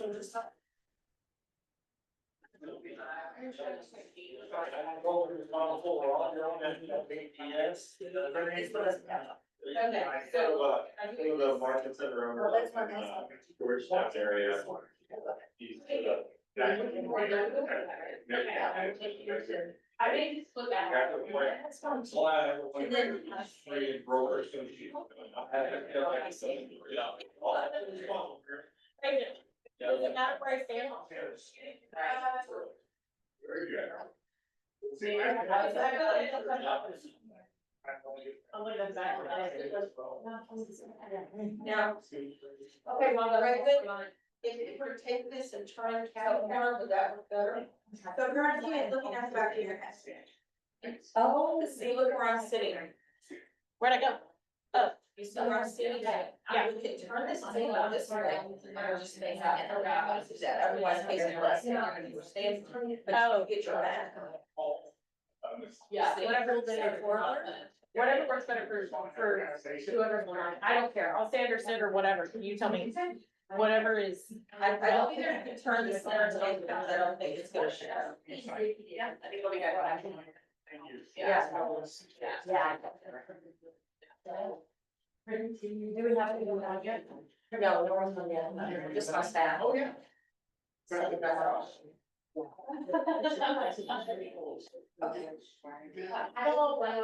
Okay, so The markets that are over Georgetown area. I may just look at it. And then. Doesn't matter where I stand. I'm looking at that. Now, okay, well, the right way, if you were to take this and try and count down, would that work better? So currently, I'm looking at the back of your head. Oh, see, look where I'm sitting. Where'd I go? Oh, you see where I'm sitting? Yeah, we can turn this thing on this way. And just things out. And around, do that, otherwise facing less. Stand, but you get your back. Yeah, whatever works better for whoever's learning. I don't care. I'll say understood or whatever. You tell me. Whatever is. I don't think you can turn this on because I don't think it's gonna show. Yeah, I think it'll be good. Yeah. Yeah. Do we have to do that yet? No, no one's done yet. Just my staff. Oh, yeah. Okay. I don't know when I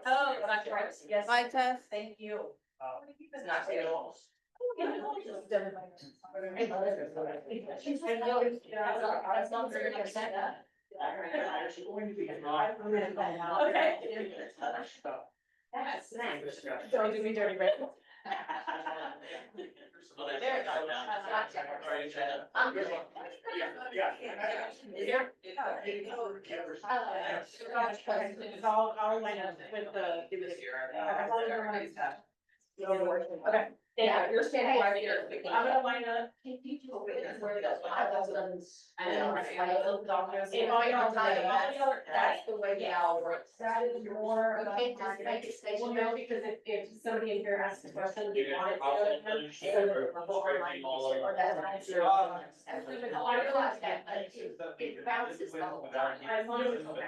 oh, that's right. Yes. Hi, Tess. Thank you. It's not too. Okay. That's nice. Don't do me dirty, right? There you go. I'm good. I'll line up with the. Okay. Yeah, you're standing right here. I'm gonna line up. I know. That's the way they all work. That is more. Okay, just make it station. Well, no, because if somebody in here asks a question, you want it to go to them. Or that's not true. I realize that, but it bounces the whole time. As long as it's okay.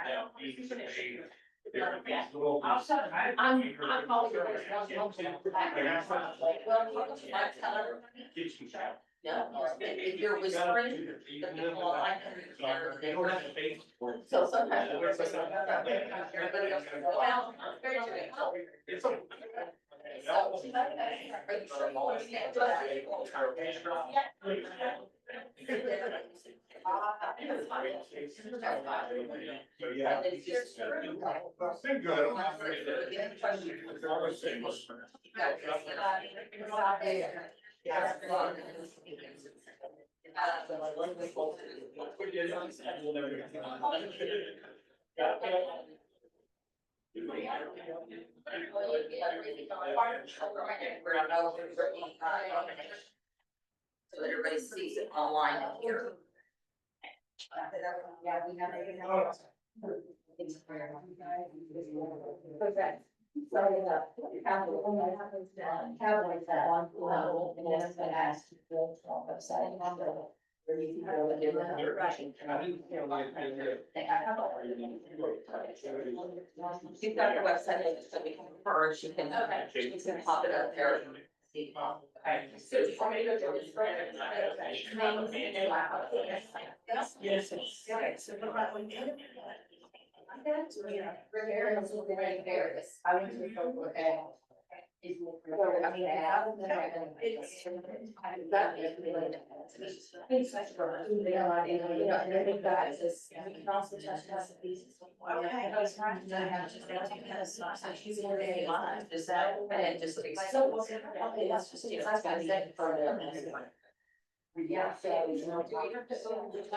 I'm calling you. Well, you might tell everybody. No, if you're whispering, the people online can hear the difference. So sometimes. Everybody else can go out. Very true. So, are you sure you understand? So everybody sees it online here. Yeah, we have. Okay. So Cowboys that one level, and then it's gonna ask you to go to our website. Where you can go and do the rushing. She's got her website, so we can refer, she can pop it up there. Okay. So you want me to go to this? Yes. Okay, so what about when you? I went to the photo ad. I mean, and I think that is, we can also touch recipes. Okay. So she's in the line, is that, and just like, so, okay, that's just, it's gonna say for them. Yeah, so, you know, do we have to, so, I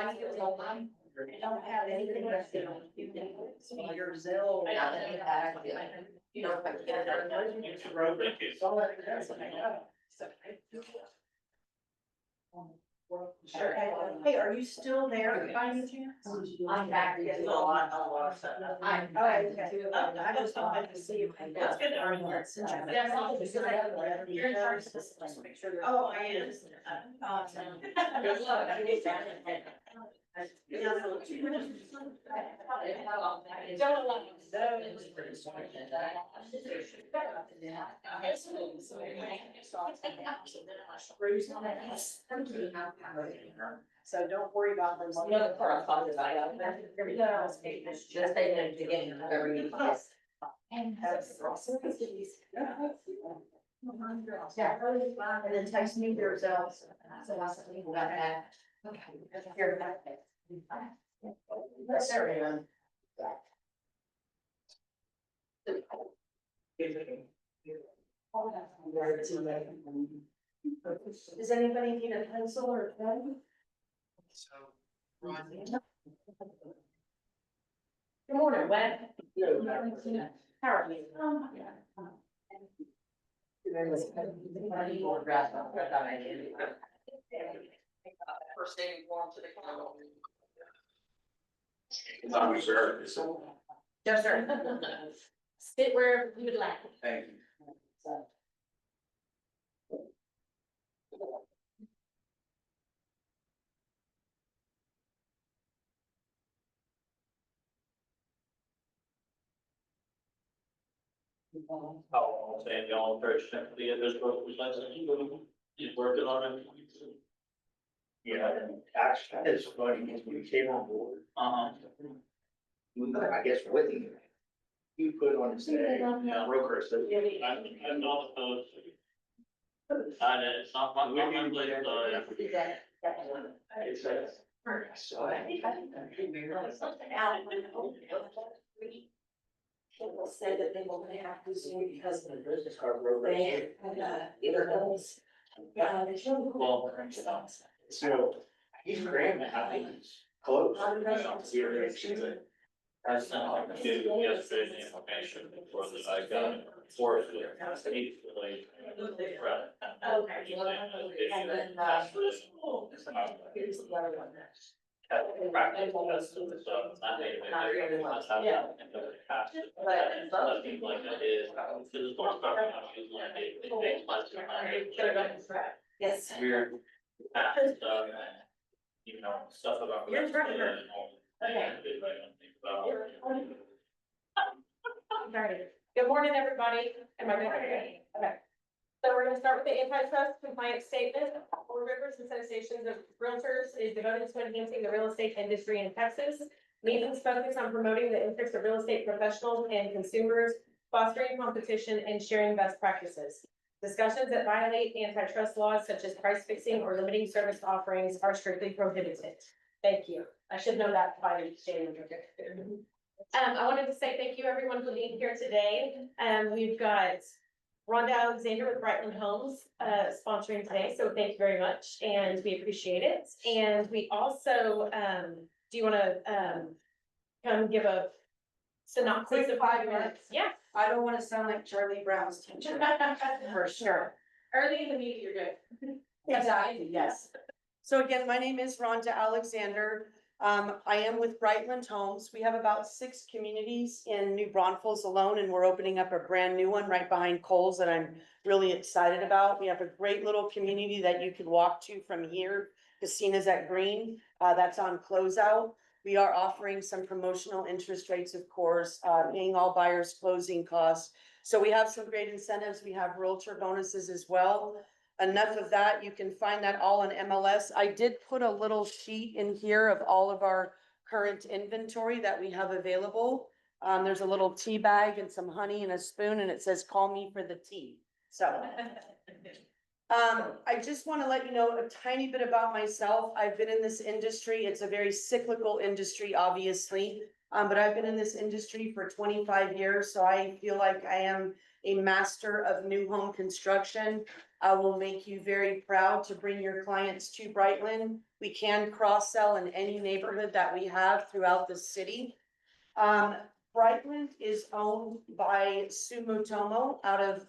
don't have anything that's, you can, your Zelle. You know, if I can get it done. Sure. Hey, are you still there by any chance? I'm back to get a lot of stuff. I just wanted to see if. That's good. Yes, I'll just. You're in charge of this, just make sure. Oh, I am. Good luck. Don't allow so don't worry about them. No, for a cause I got. It's just they didn't get in every class. And then text me the results. So I'll send you that. Okay. Here, back. That's everyone. Does anybody need a pencil or a pen? Good morning, Wes. How are you? First aid form to the council. Yes, sir. Sit where you would like. Thank you. I'll say y'all first, check the other book, he's working on it. Yeah, actually, it's funny, because when we came on board, I guess with you, you put on his name, broker, so. I'm not opposed. It's not my place, It's a. So I think People say that they won't have to Zoom because the business card broker. they either bills. There's no. Well, So he's great, man, I think he's close. I sent out to yesterday the information for the, I got for it. Okay. And then, here's the other one. Yes. Weird. You know, stuff about. You're right. Okay. Alrighty. Good morning, everybody. Am I good? Okay. So we're gonna start with the antitrust compliance statement. Four Rivers Association of Realtors is devoted to enhancing the real estate industry in Texas. Meetings focus on promoting the interests of real estate professionals and consumers, fostering competition and sharing best practices. Discussions that violate antitrust laws such as price fixing or limiting service offerings are strictly prohibited. Thank you. I should know that by statement. I wanted to say thank you everyone for being here today. We've got Rhonda Alexander with Brightland Homes, sponsoring today, so thank you very much, and we appreciate it. And we also, do you wanna, come give a synopsis of 5 minutes? Yeah. I don't wanna sound like Charlie Brown's teacher, for sure. Early in the meeting, you're good. Exactly, yes. So again, my name is Rhonda Alexander. I am with Brightland Homes. We have about 6 communities in New Braunfels alone, and we're opening up a brand new one right behind Kohl's that I'm really excited about. We have a great little community that you can walk to from here. Casinas at Green, that's on closeout. We are offering some promotional interest rates, of course, paying all buyers closing costs. So we have some great incentives. We have realtor bonuses as well. Enough of that, you can find that all on MLS. I did put a little sheet in here of all of our current inventory that we have available. There's a little tea bag and some honey and a spoon, and it says, "Call me for the tea." So, I just want to let you know a tiny bit about myself. I've been in this industry. It's a very cyclical industry, obviously. But I've been in this industry for 25 years, so I feel like I am a master of new home construction. I will make you very proud to bring your clients to Brightland. We can cross-sell in any neighborhood that we have throughout the city. Brightland is owned by Sumitomo out of,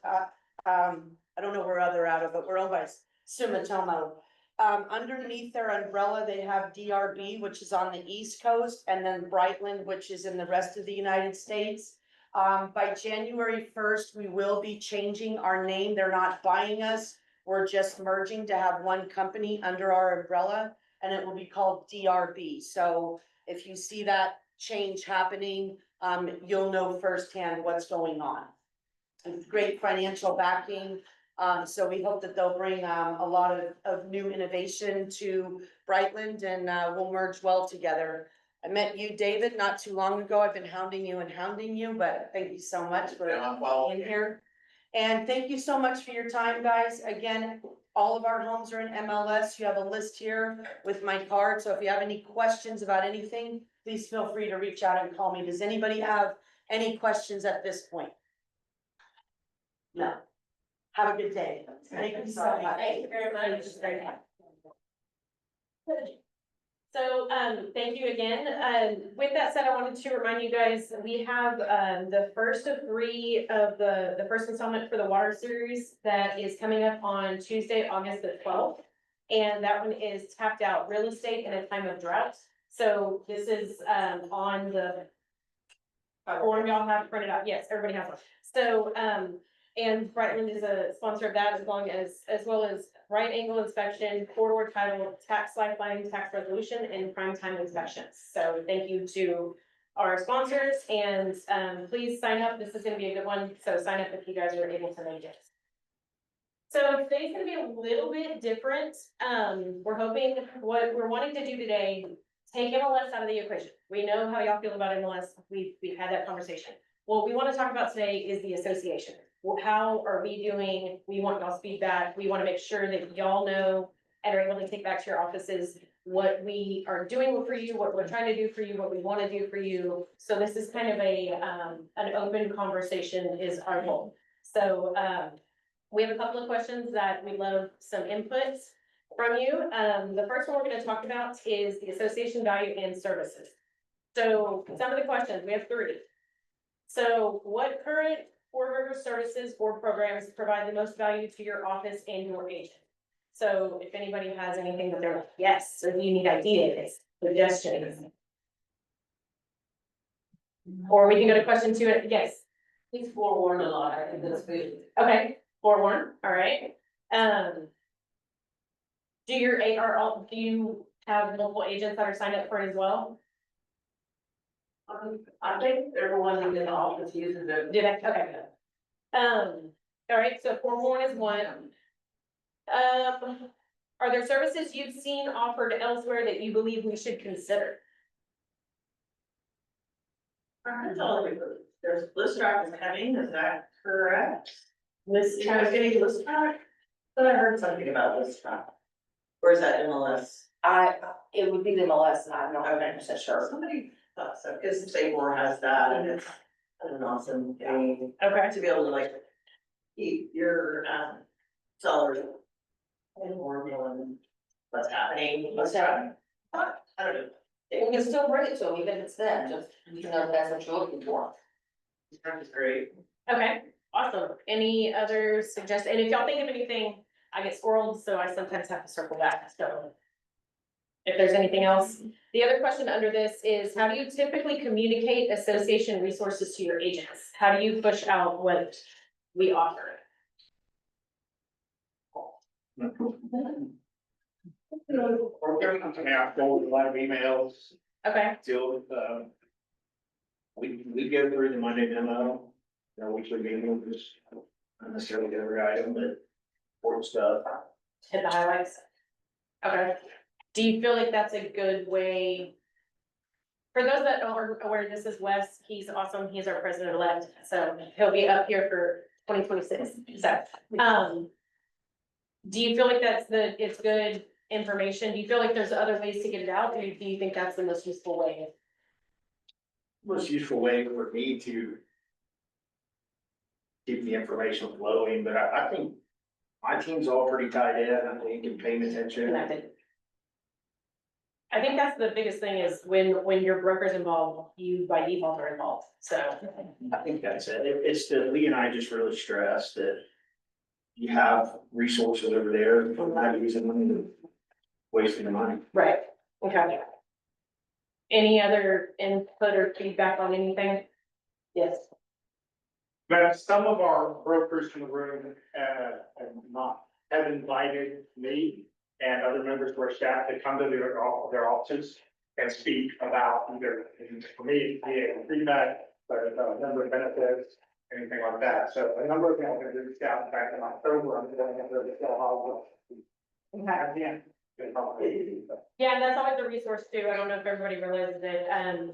I don't know where they're out of, but we're owned by Sumitomo. Underneath their umbrella, they have DRB, which is on the East Coast, and then Brightland, which is in the rest of the United States. By January 1st, we will be changing our name. They're not buying us. We're just merging to have one company under our umbrella, and it will be called DRB. So if you see that change happening, you'll know firsthand what's going on. It's great financial backing. So we hope that they'll bring a lot of new innovation to Brightland, and we'll merge well together. I met you, David, not too long ago. I've been hounding you, but thank you so much for being here. And thank you so much for your time, guys. Again, all of our homes are in MLS. You have a list here with my card. So if you have any questions about anything, please feel free to reach out and call me. Does anybody have any questions at this point? No. Have a good day. Thank you so much. Thank you very much. So, thank you again. With that said, I wanted to remind you guys, we have, the first of three of the first installment for the water series that is coming up on Tuesday, August the 12th. And that one is tapped out real estate in a time of drought. So this is, on the form y'all have printed out. Yes, everybody has one. So, and Brightland is a sponsor of that, as well as right angle inspection, corridor title, tax lifeline, tax resolution, and prime time inspections. So thank you to our sponsors, and please sign up. This is gonna be a good one. So sign up if you guys are able to make it. So today's gonna be a little bit different. We're hoping, what we're wanting to do today, take MLS out of the equation. We know how y'all feel about MLS. We've had that conversation. What we want to talk about today is the association. Well, how are we doing? We want y'all's feedback. We want to make sure that y'all know and are able to take back to your offices what we are doing for you, what we're trying to do for you, what we want to do for you. So this is kind of an open conversation is our goal. So we have a couple of questions that we'd love some inputs from you. The first one we're going to talk about is the association value and services. So some of the questions, we have three. So what current Fort River services or programs provide the most value to your office and your agent? So if anybody has anything that they're like, yes, or you need ideas, suggestions. Or we can go to question two, yes. He's forewarned a lot, I think that's good. Okay, forewarned, all right. Do you have multiple agents that are signed up for it as well? I think everyone in the office uses it. Did I? Okay. All right, so forewarn is one. Are there services you've seen offered elsewhere that you believe we should consider? There's list track is coming, is that correct? List You guys getting list track? But I heard something about list track. Or is that MLS? It would be the MLS, and I'm not Okay. 100% sure. Somebody thought so, because Seymour has that and it's an awesome thing Okay. to be able to like keep your sellers informed on what's happening, what's happening. I don't know. We can still bring it to them, even if it's them, just, you know, that's what you're looking for. List track is great. Okay, awesome. Any other suggestions? And if y'all think of anything, I get squirreled, so I sometimes have to circle back, so. If there's anything else. The other question under this is, how do you typically communicate association resources to your agents? How do you push out what we offer? Yeah, I forward a lot of emails, Okay, deal with, we go through the Monday memo, weekly meetings, not necessarily every item, but important stuff. hit the highlights. Okay, do you feel like that's a good way? For those that aren't aware, this is Wes, he's awesome, he's our president-elect, so he'll be up here for 2026, so, do you feel like it's good information? Do you feel like there's other ways to get it out, or do you think that's the most useful way? Most useful way for me to keep the information flowing, but I think my team's all pretty tied in, I think, and paying attention. Connected. I think that's the biggest thing is when your broker's involved, you by default are involved, so. I think that's it. It's that Lee and I just really stress that you have resources over there, if we're not using them, wasting the money. Right, okay. Any other input or feedback on anything? Yes. But some of our brokers in the room, have invited me and other members of our staff to come to their offices and speak about either, for me, feedback, number of benefits, anything like that. So a number of them have reached out back in October, I'm going to tell how. Okay. Yeah, and that's always a resource too. I don't know if everybody realizes it,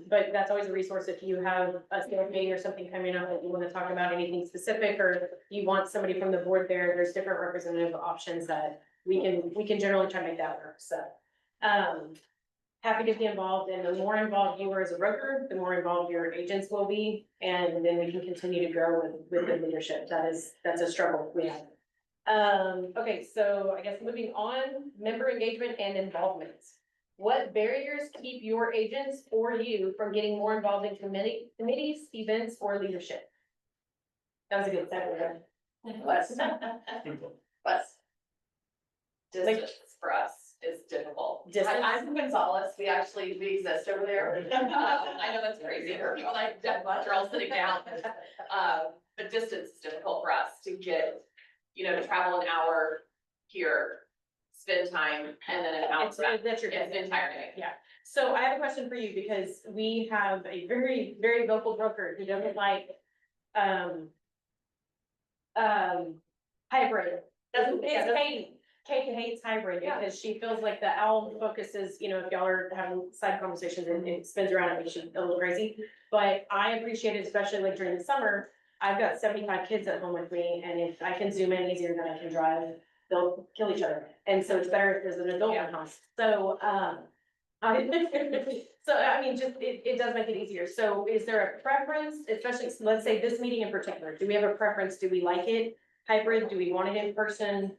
but that's always a resource if you have a sales meeting or something coming up that you want to talk about anything specific, or you want somebody from the board there, there's different representative options that we can generally try to make that work, so. Happy to be involved, and the more involved you are as a broker, the more involved your agents will be, and then we can continue to grow with the leadership. That's a struggle we have. Okay, so I guess moving on, member engagement and involvement. What barriers keep your agents or you from getting more involved in committees, events, or leadership? That was a good segue. Less. Less. Distance for us is difficult. Distance? I'm from Gonzales, we exist over there. I know that's crazy for people like Jeff Bunch are all sitting down. But distance is difficult for us to get, to travel an hour here, spend time, and then an hour back. That's your. It's an entire day. Yeah, so I have a question for you, because we have a very, very vocal broker who doesn't like, hybrid. It's Katie. Katie hates hybrid because she feels like the owl focuses, if y'all are having side conversations and it spins around, it makes you a little crazy. But I appreciate it, especially like during the summer. I've got 75 kids at home with me, and if I can zoom in easier than I can drive, they'll kill each other. And so it's better if there's an adult in the house. So, it does make it easier. So is there a preference, especially, let's say this meeting in particular, do we have a preference? Do we like it hybrid? Do we want it in person?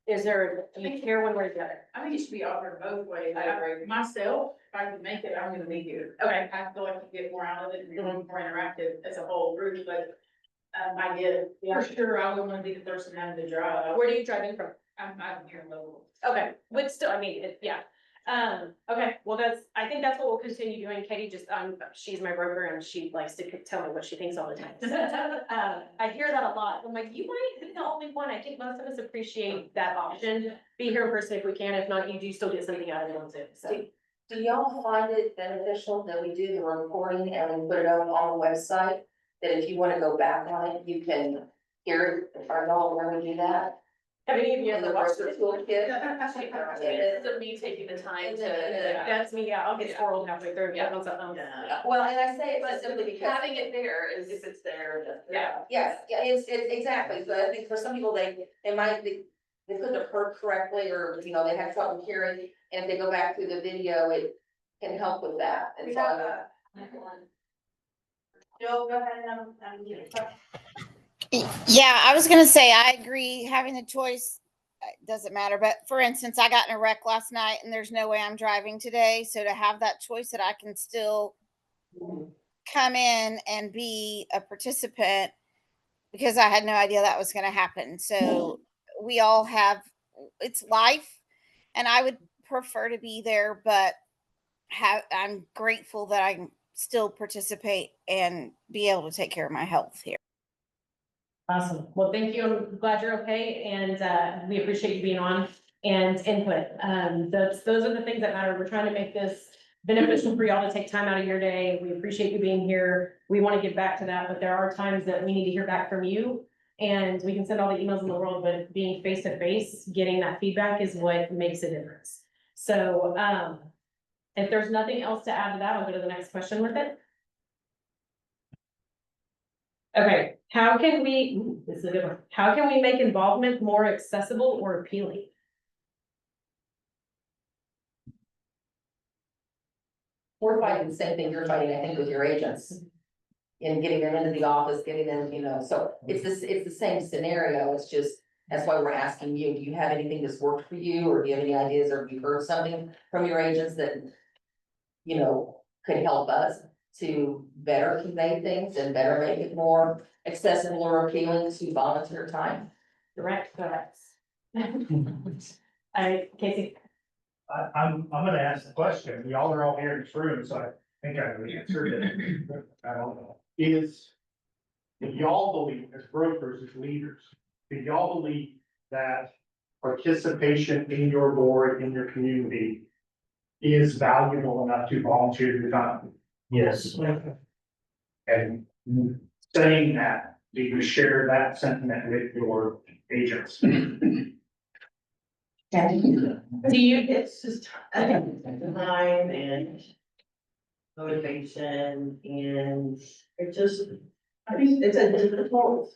Do you care one way or the other? I think it should be offered both ways. I agree. Myself, if I can make it, I'm gonna be here. Okay. I feel like you get more out of it and you're more interactive as a whole group, but I get it. For sure, I wouldn't wanna be the person having to drive. Where do you drive in from? I'm here in Louisville. Okay, but still, yeah. Okay, well, I think that's what we'll continue doing. Katie she's my broker and she likes to tell me what she thinks all the time. I hear that a lot. I'm like, you might be the only one. I think most of us appreciate that option. Be here in person if we can. If not, you do still get something out of it too, so. Do y'all find it beneficial that we do the recording and we put it up on the website? That if you wanna go back on it, you can hear it, or y'all ever do that? Have any of you In the ever watched broker it? toolkit? It's of me taking the time to. That's me, yeah, I'll get squirreled halfway through. Yeah. Well, and I say it But simply because. having it there is, if it's there, then. Yeah. Yes, yeah, it's exactly, but I think for some people, they couldn't have heard correctly, or, they had trouble hearing, and if they go back through the video, it can help with that. And so Jill, go ahead and, get it. Yeah, I was gonna say, I agree, having the choice doesn't matter, but for instance, I got in a wreck last night and there's no way I'm driving today, so to have that choice that I can still come in and be a participant, because I had no idea that was gonna happen. So we all have, it's life, and I would prefer to be there, but I'm grateful that I can still participate and be able to take care of my health here. Awesome. Well, thank you. I'm glad you're okay. And we appreciate you being on and input. Those are the things that matter. We're trying to make this beneficial for y'all to take time out of your day. We appreciate you being here. We want to get back to that, but there are times that we need to hear back from you. And we can send all the emails in the world, but being face to face, getting that feedback is what makes a difference. So if there's nothing else to add to that, I'll go to the next question with it. Okay, this is a good one. How can we make involvement more accessible or appealing? we're fighting the same thing you're fighting, I think, with your agents. In getting them into the office, getting them, so it's the same scenario, it's just, that's why we're asking you, do you have anything that's worked for you, or do you have any ideas, or have you heard something from your agents that, could help us to better convey things and better make it more accessible or appealing to volunteer time? Correct. Casey. I'm gonna ask the question, y'all are all here in this room, so I think I know the answer, but I don't know. Do y'all believe, as brokers, as leaders, do y'all believe that participation in your board, in your community is valuable enough to volunteer your time? Yes. And saying that, do you share that sentiment with your agents? Do you, it's just, I think, time and motivation and it just, I think it's a difficult.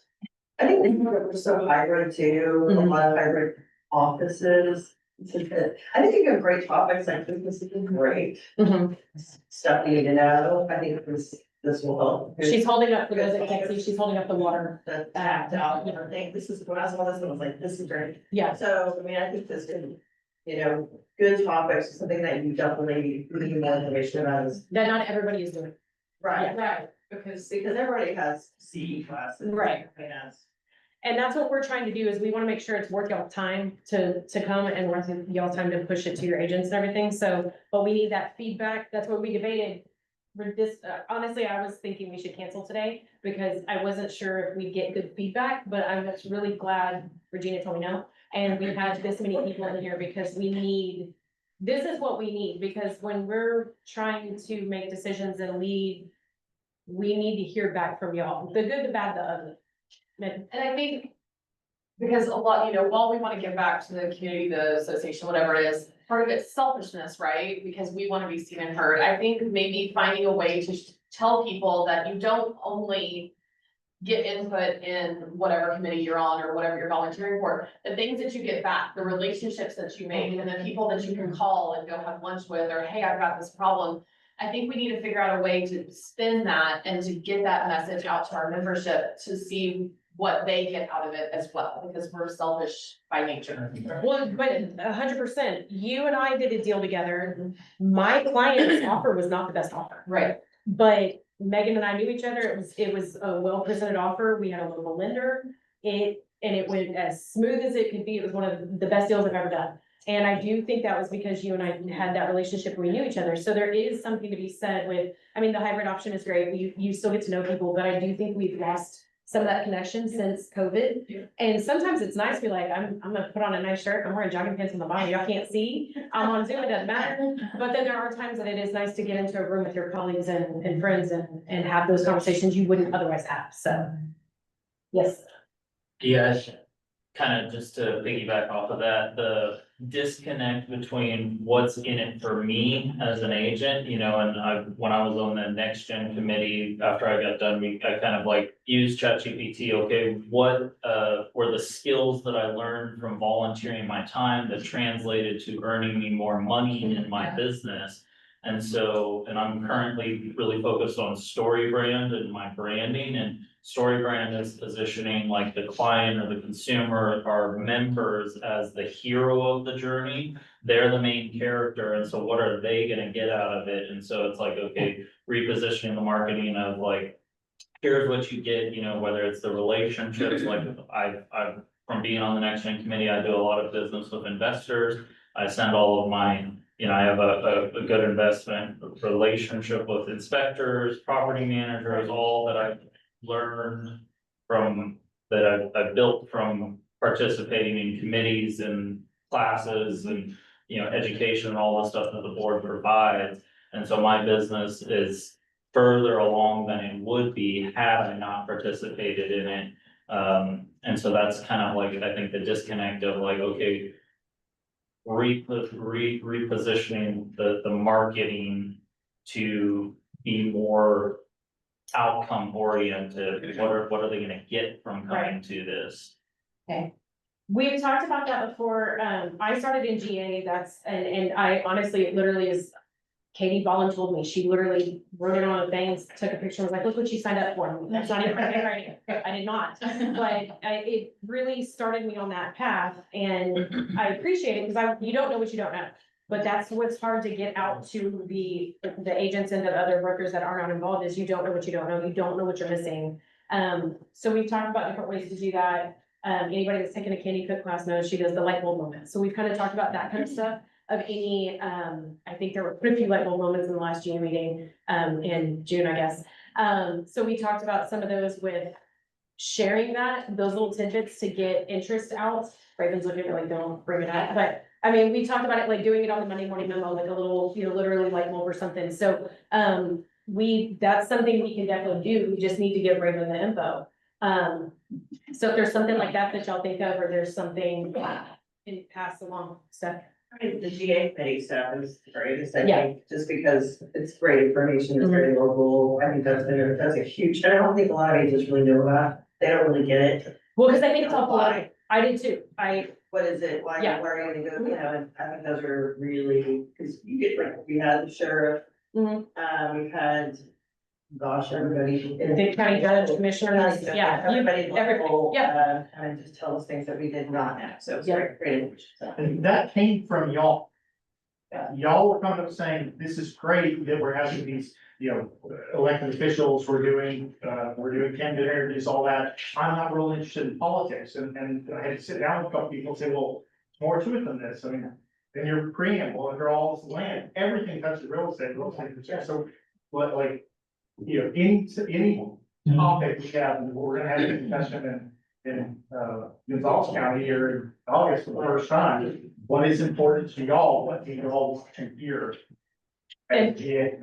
I think we're so hybrid too, a lot of hybrid offices. It's just that- I think you have great topics, like this is great stuff you need to know. I think this will help. She's holding up, for those that can't see, she's holding up the water. The tapped out, you know, think this is, when I saw this, I was like, this is great. Yeah, So, I mean, I think this could, you know, good topics, something that you definitely need more information about is. that not everybody is doing. Right, because everybody has CE classes. Right. Yes. And that's what we're trying to do, is we wanna make sure it's worth y'all's time to come and worth y'all's time to push it to your agents and everything, so, but we need that feedback, that's what we debated. This, honestly, I was thinking we should cancel today, because I wasn't sure if we'd get good feedback, but I'm just really glad Regina told me no. And we had this many people in here, because we need, this is what we need, because when we're trying to make decisions and lead, we need to hear back from y'all, the good, the bad, the ugly. And I think, because a lot, you know, while we wanna give back to the community, the association, whatever it is, part of it's selfishness, right? Because we wanna be seen and heard. I think maybe finding a way to tell people that you don't only get input in whatever committee you're on or whatever you're volunteering for, the things that you get back, the relationships that you make, and the people that you can call and go have lunch with, or hey, I've got this problem. I think we need to figure out a way to spin that and to get that message out to our membership to see what they get out of it as well, because we're selfish by nature. Well, but 100%, you and I did a deal together, my client's offer was not the best offer. Right. But Megan and I knew each other, it was a well-presented offer, we had a local lender, and it went as smooth as it could be, it was one of the best deals I've ever done. And I do think that was because you and I had that relationship, we knew each other, so there is something to be said with, I mean, the hybrid option is great, you still get to know people, but I do think we've lost some of that connection since COVID. Yeah. And sometimes it's nice to be like, I'm gonna put on a nice shirt, I'm wearing jogging pants on the bottom, y'all can't see, I'm on Zoom, it doesn't matter. But then there are times that it is nice to get into a room with your colleagues and friends and have those conversations you wouldn't otherwise have, so. Yes. Yes, kind of just to piggyback off of that, the disconnect between what's in it for me as an agent, you know, and when I was on the next gen committee, after I got done, I kind of like used ChatGPT, okay, what were the skills that I learned from volunteering my time that translated to earning me more money in my business? And so, and I'm currently really focused on story brand and my branding, and story brand is positioning like the client or the consumer, our members as the hero of the journey. They're the main character, and so what are they gonna get out of it? And so it's like, okay, repositioning the marketing of like, here's what you get, you know, whether it's the relationships, like I've from being on the next gen committee, I do a lot of business with investors. I send all of my, you know, I have a good investment relationship with inspectors, property managers, all that I've learned from, that I've built from participating in committees and classes and, you know, education and all the stuff that the board provides. And so my business is further along than it would be had I not participated in it. And so that's kind of like, I think the disconnect of like, okay, repositioning the marketing to be more outcome oriented. What are they gonna get from coming to this? We've talked about that before, I started in GA, and I honestly, it literally is, Katie Bolin told me, she literally wrote it on a thing, took a picture, was like, look what you signed up for, that's not even my handwriting, I did not. But it really started me on that path, and I appreciate it, because you don't know what you don't know. But that's what's hard to get out to the agents and the other brokers that are not involved, is you don't know what you don't know, you don't know what you're missing. So we've talked about different ways to do that. Anybody that's taken a Candy Cook class knows she does the light bulb moment, so we've kind of talked about that kind of stuff. of any, I think there were quite a few light bulb moments in the last June meeting, in June, I guess. So we talked about some of those with sharing those little tidbits to get interest out. Raven's looking at me like, don't bring it up, but I mean, we talked about it, like doing it on the Monday morning memo, like a little, literally light bulb or something. So, that's something we can definitely do. We just need to give Raven the info. So if there's something like that that y'all think of, or there's something and pass along stuff. I mean, the GA committee stuff is great, I Yeah. think, just because it's great information, it's very local, I think that's a huge, and I don't think a lot of agents really know about, they don't really get it. Well, because I think it's all political. I did too. What is it, why, Yeah. where are you gonna go, and I think those are really, cause you get, like, we had the sheriff, Mhm. we've had, gosh, everybody. The county judge, commissioners, yeah. Everybody local, yeah. kind of just tell us things that we did not know, so it's Yeah. great, so. And that came from y'all. Y'all were coming up saying, this is great that we're having these, elected officials, we're doing candidate interviews, all that. I'm not really interested in politics, and I had to sit down with a couple people and say, well, more to it than this, I mean, in your preamble, under all this land, everything touches real estate, so, what, like, any topic we have, we're gonna have a discussion in Gonzales County here in August for the first time. What is important to y'all, what do you all want to hear? And- GA.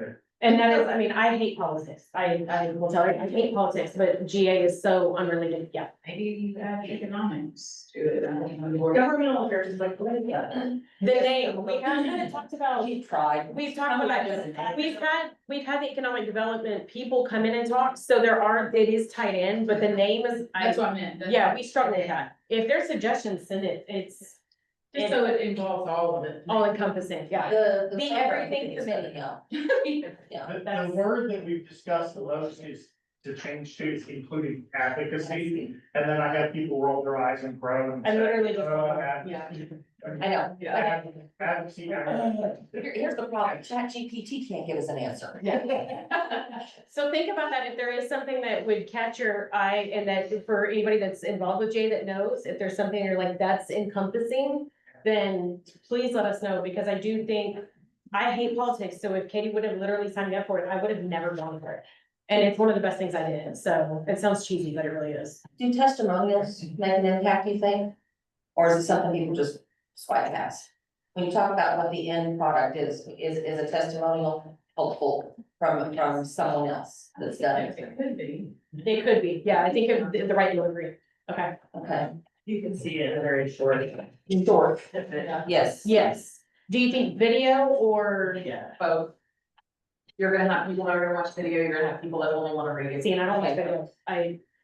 And that is, I mean, I hate politics. I will tell you, I hate politics, but GA is so unrelated. Yeah. Maybe you add economics to it. I don't know. Governmental affairs is like, what is that? The name, we have kind of talked about, We've tried. we've talked about this. We've had the economic development people come in and talk, so it is tied in, but the name is, That's what I meant. yeah, we struggle with that. If there's suggestions, send it. It's Just so it involves all of it. all encompassing, yeah. The The everything committee, yeah. Yeah. The word that we've discussed the most is to change to including advocacy, and then I had people roll their eyes and groan and I say, literally just, Yeah. I know. Yeah. Advocacy. Here's the problem, ChatGPT can't give us an answer. So think about that, if there is something that would catch your eye, and that for anybody that's involved with Jay that knows, if there's something you're like, that's encompassing, then please let us know, because I do think, I hate politics, so if Katie would have literally signed me up for it, I would have never gone for it. And it's one of the best things I did, so it sounds cheesy, but it really is. Do testimonials make an impact, you think? Or is it something people just swipe past? When you talk about what the end product is a testimonial helpful from someone else that's done it? It could be. It could be, yeah, I think of the right delivery, okay. Okay, You can see it in a very short. Short. yes. Yes, do you think video or? Yeah. Both. You're gonna have people that are gonna watch video, you're gonna have people that only wanna read it. See, and I don't like videos,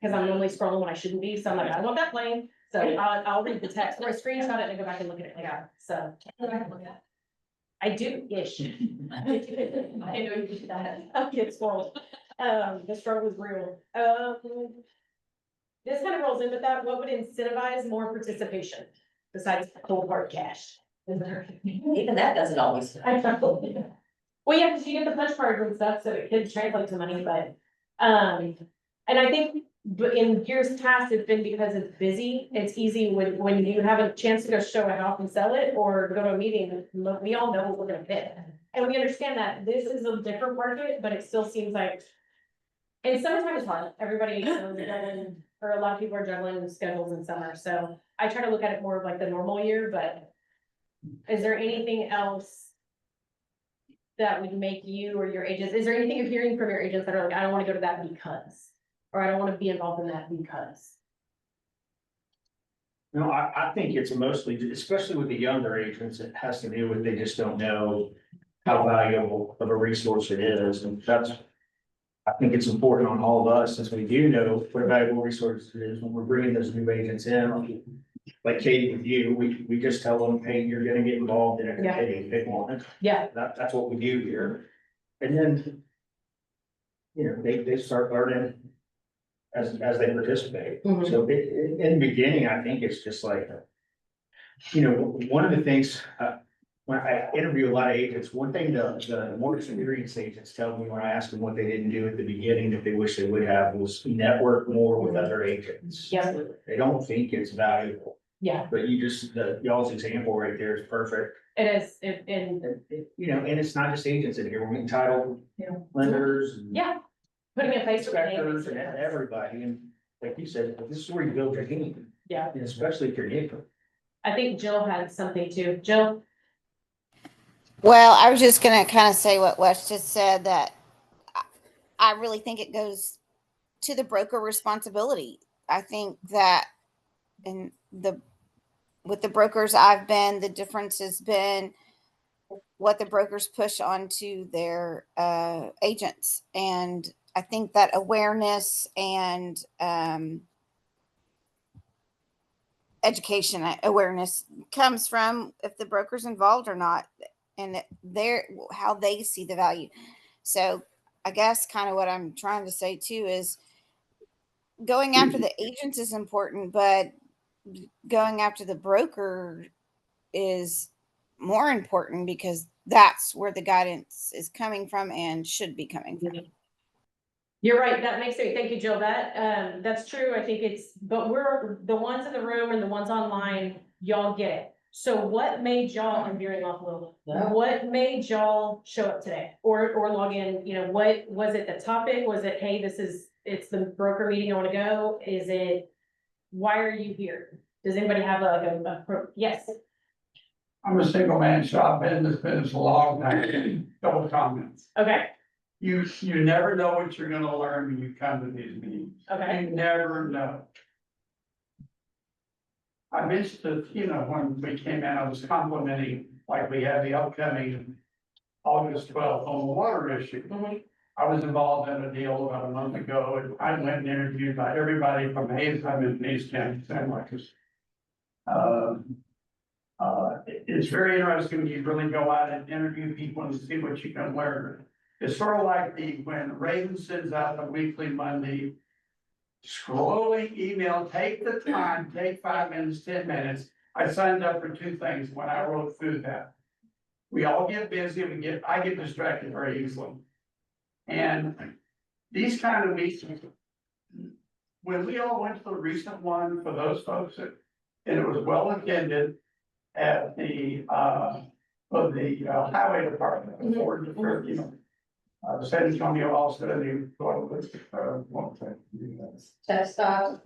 cause I'm normally scrolling when I shouldn't be, so I'm like, I want that playing, so I'll read the text, or I screenshot it and go back and look at it later, so. I do-ish. I know you did that. I'll get spoiled. The struggle is real. This kind of rolls in with that, what would incentivize more participation besides cold hard cash? Even that doesn't always. I know. Well, yeah, because you get the punch cards and stuff, so it could translate to money, but, and I think, but in years past, it's been because it's busy, it's easy when you have a chance to go show it off and sell it, or go to a meeting, we all know what we're gonna fit. And we understand that this is a different market, but it still seems like, and summertime is hard, everybody, juggling, or a lot of people are juggling schedules in summer, so I try to look at it more of like the normal year, but is there anything else that would make you or your agents, is there anything you're hearing from your agents that are like, I don't wanna go to that because, or I don't wanna be involved in that because? No, I think it's mostly, especially with the younger agents, it has to do with, they just don't know how valuable of a resource it is, and that's. I think it's important on all of us, since we do know what a valuable resource it is when we're bringing those new agents in. Like Katie with you, we just tell them, hey, you're gonna get involved in it, Yeah. hey, pick one. Yeah, That's what we do here. And then, they start learning as they participate. Mhm. So in the beginning, I think it's just like, one of the things, when I interview a lot of agents, one thing the more experienced agents tell me when I ask them what they didn't do at the beginning that they wish they would have was network more with other agents. yeah, They don't think it's valuable. Yeah, But you just, y'all's example right there is perfect. it is, and, You know, and it's not just agents in here, we're entitled lenders and yeah. Putting a face to the inspectors and name. everybody, and like you said, this is where you build your team, Yeah, and especially if you're new. I think Jill had something too. Jill? Well, I was just gonna kind of say what Wes just said, that I really think it goes to the broker responsibility. I think that in with the brokers I've been, the difference has been what the brokers push onto their agents. And I think that awareness and education awareness comes from if the broker's involved or not, and their how they see the value. So I guess kind of what I'm trying to say too is going after the agents is important, but going after the broker is more important, because that's where the guidance is coming from and should be coming from. You're right, that makes sense, thank you, Jill, that's true, I think but we're, the ones in the room and the ones online, y'all get it. So what made y'all, I'm veering off a little, No. what made y'all show up today, or log in, what, was it the topic, was it, hey, it's the broker meeting, I wanna go, is it, why are you here? Does anybody have yes? I'm a single man shop, been in this business a long time, couple comments. Okay, You never know what you're gonna learn when you come to these meetings. okay, You never know. I mentioned that, when we came in, I was complimenting, like we have the upcoming August 12th on the water issue. Mhm. I was involved in a deal about a month ago, and I went and interviewed by everybody from Hayes, I'm in Hayes County, San Marcos. It's very interesting when you really go out and interview people and see what you can learn. It's sort of like when Raven sends out the weekly Monday scrolling email, take the time, take 5 minutes, 10 minutes. I signed up for 2 things when I wrote through that. We all get busy, I get distracted very easily. And these kind of meetings, when we all went to the recent one for those folks, and it was well attended at the highway department, San Antonio also, Text stop.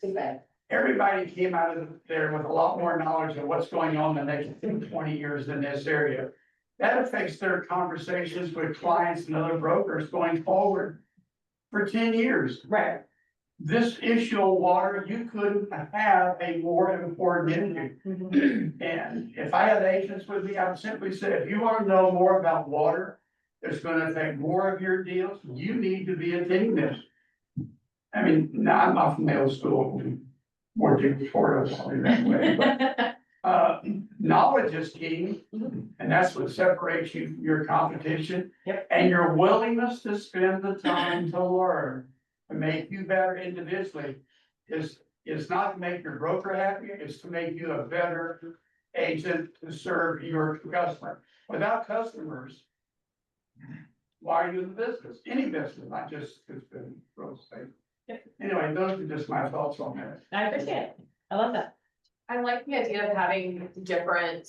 Too bad. Everybody came out of there with a lot more knowledge of what's going on the next 20 years in this area. That affects their conversations with clients and other brokers going forward for 10 years. right, This issue of water, you couldn't have a more important issue. Mhm. And if I had agents with me, I would simply say, if you want to know more about water, it's going to affect more of your deals, you need to be attending this. I mean, now I'm not from middle school, more dictatorial that way, but knowledge is key. And that's what separates you, your competition. Yep. And your willingness to spend the time to learn, to make you better individually, is not to make your broker happy, it's to make you a better agent to serve your customer. Without customers, why are you in the business? Any business, not just real estate. Yep. Anyway, those are just my thoughts on that. I appreciate it, I love that. I like the idea of having different,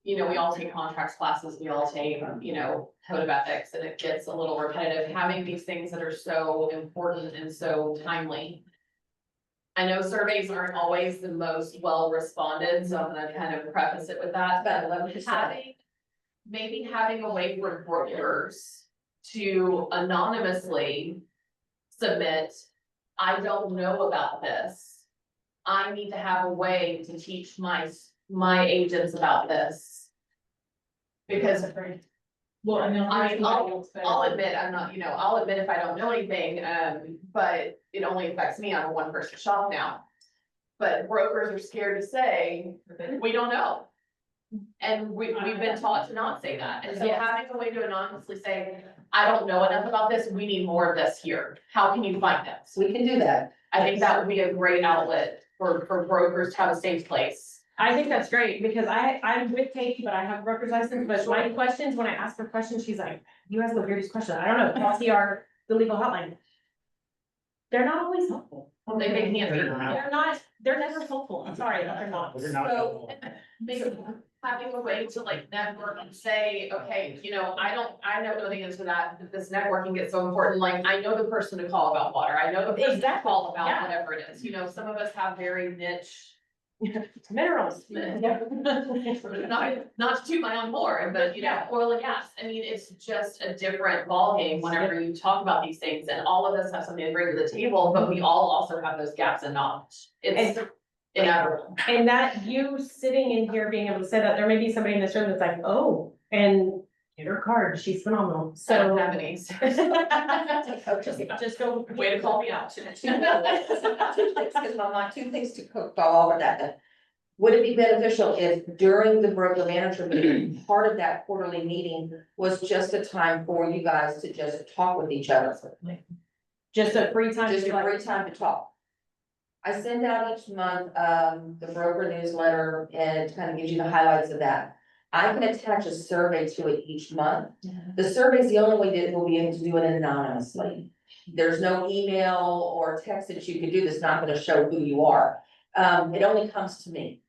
we all take contracts classes, we all take, code of ethics, and it gets a little repetitive, having these things that are so important and so timely. I know surveys aren't always the most well responded, so I'm gonna kind of preface it with that, but maybe having a way for brokers to anonymously submit, I don't know about this. I need to have a way to teach my agents about this. Because Well, and I'll admit, I'm not, I'll admit if I don't know anything, but it only affects me, I'm a one person shop now. But brokers are scared to say, we don't know. And we've been taught to not say that, and so Yes. having a way to anonymously say, I don't know enough about this, we need more of this here, how can you find this? We can do that. I think that would be a great outlet for brokers to have a safe place. I think that's great, because I'm with Katie, but I have a broker's license, but my questions, when I ask her questions, she's like, you ask the weirdest question, I don't know, call CR, the legal hotline. They're not always helpful. Like they can't. They're never helpful. I'm sorry, but they're not. They're not So, helpful. maybe having a way to like network and say, okay, I know nothing into that, this networking gets so important, like, I know the person to call about water, I know the person to Exactly, call about yeah. whatever it is, some of us have very niche. Minerals. Not to toot my own horn, but oil and gas, I mean, it's just a different ballgame whenever you talk about these things, and all of us have something to bring to the table, but we all also have those gaps in knowledge. It's inevitable. And that you sitting in here being able to say that, there may be somebody in this room that's like, oh, and get her card, she's phenomenal, I don't so. have any. Just go. Way to call me out. Two things, because I'm like, two things to go over that. Would it be beneficial if during the broker manager meeting, part of that quarterly meeting was just a time for you guys to just talk with each other? Just a free time. Just to a like- free time to talk. I send out each month, the broker newsletter, and it kind of gives you the highlights of that. I can attach a survey to it each month. The survey is the only way that we'll be able to do it anonymously. There's no email or text that you can do that's not gonna show who you are. It only comes to me,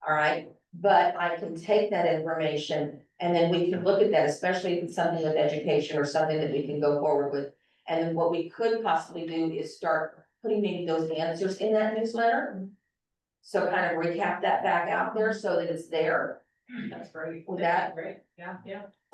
all right? But I can take that information and then we can look at that, especially if it's something with education or something that we can go forward with. And then what we could possibly do is start putting maybe those answers in that newsletter. So kind of recap that back out there so that it's there. That's great. With that, Great, yeah.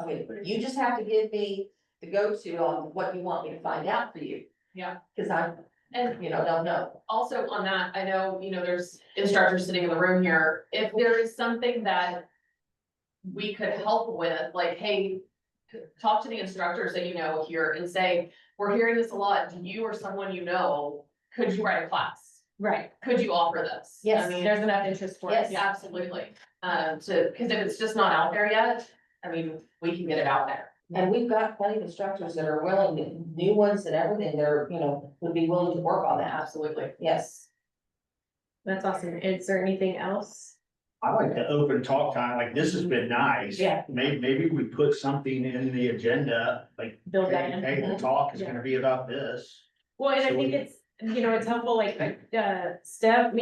okay, you just have to give me the go-to on what you want me to find out for you. Yeah. Cause I, And don't know. also on that, I know, there's instructors sitting in the room here, if there is something that we could help with, like, hey, talk to the instructors that here and say, we're hearing this a lot, you or someone could you write a class? Right, Could you offer this? Yes, I mean, there's enough interest for it. Yes. yeah, absolutely. Cause if it's just not out there yet, I mean, we can get it out there. And we've got plenty of instructors that are willing, new ones and everything, they're, would be willing to work on that. Absolutely. Yes. That's awesome. Is there anything else? I like the open talk time, like this has been nice. Yeah. Maybe we put something in the agenda, like, Build that in. hey, the talk is gonna be about this. Well, and I So think we- it's, it's helpful, like, Steph,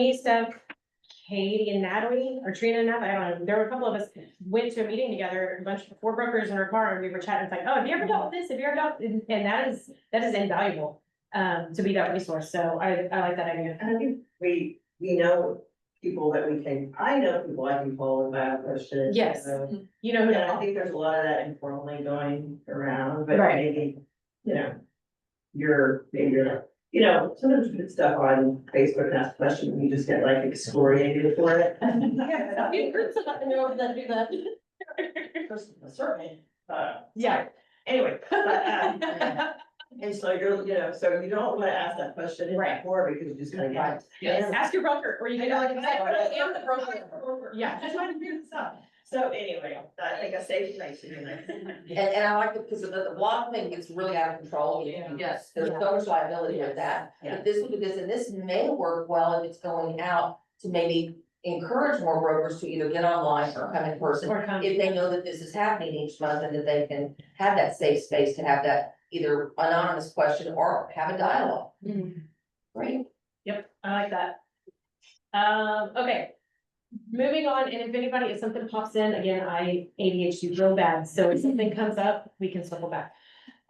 Katie and Natalie, or Trina and Natalie, I don't know, there were a couple of us went to a meeting together, a bunch of 4 brokers in our car, and we were chatting, it's like, oh, have you ever dealt with this? Have you ever dealt? And that is invaluable, to be that resource, so I like that idea. And I think we know people that we can, I know people I can call if I have questions. Yes. so. You know who And I to think there's a lot of that informally going around, but Right. maybe, sometimes you put stuff on Facebook and ask questions and you just get like excoriated for it. Certainly, Yeah. anyway, and so so you don't wanna ask that question in Right. that forum because you just kind of get. Yes. Ask your broker, or you can like, I am the broker. Yeah. Just trying to figure this out. So anyway, I think a safe place to do that. And I like it because the block thing gets really out of control. Yes. There's so much liability with that. Yeah. But this, and this may work well if it's going out to maybe encourage more brokers to either get online or come in person. or come. If they know that this is happening each month and that they can have that safe space to have that either anonymous question or have a dialogue. Mhm. Great. Yep, I like that. Okay. Moving on, and if anybody, if something pops in, again, I ADHD real bad, so if something comes up, we can circle back.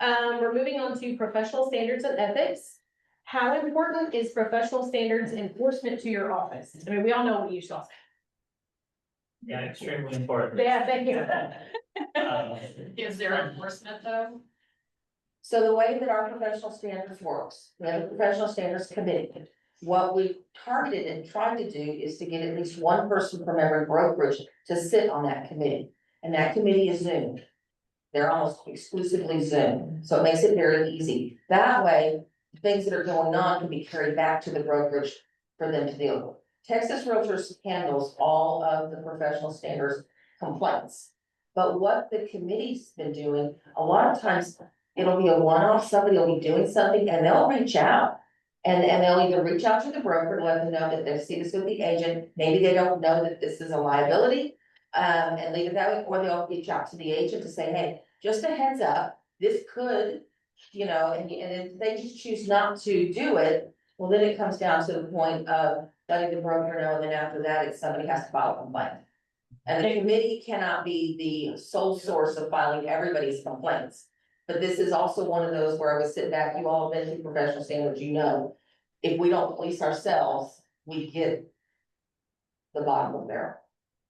We're moving on to professional standards and ethics. How important is professional standards enforcement to your office? I mean, we all know what you should say. Yeah, extremely important. Yeah, thank you. Is there enforcement though? So the way that our professional standards works, we have a professional standards committee. What we targeted and tried to do is to get at least one person from every brokerage to sit on that committee. And that committee is Zoom. They're almost exclusively Zoom, so it makes it very easy. That way, things that are going on can be carried back to the brokerage for them to deal with. Texas Realtors handles all of the professional standards complaints. But what the committee's been doing, a lot of times, it'll be a one-off, somebody will be doing something and they'll reach out. And they'll either reach out to the broker to let them know that they see this with the agent, maybe they don't know that this is a liability. And leave it that way, or they'll reach out to the agent to say, hey, just a heads up, this could, and if they just choose not to do it, Well, then it comes down to the point of letting the broker know, and then after that, it's somebody has to file a complaint. And the committee cannot be the sole source of filing everybody's complaints. But this is also one of those where I would sit back, you all have been through professional standards, you know, if we don't police ourselves, we get the bottom of the barrel.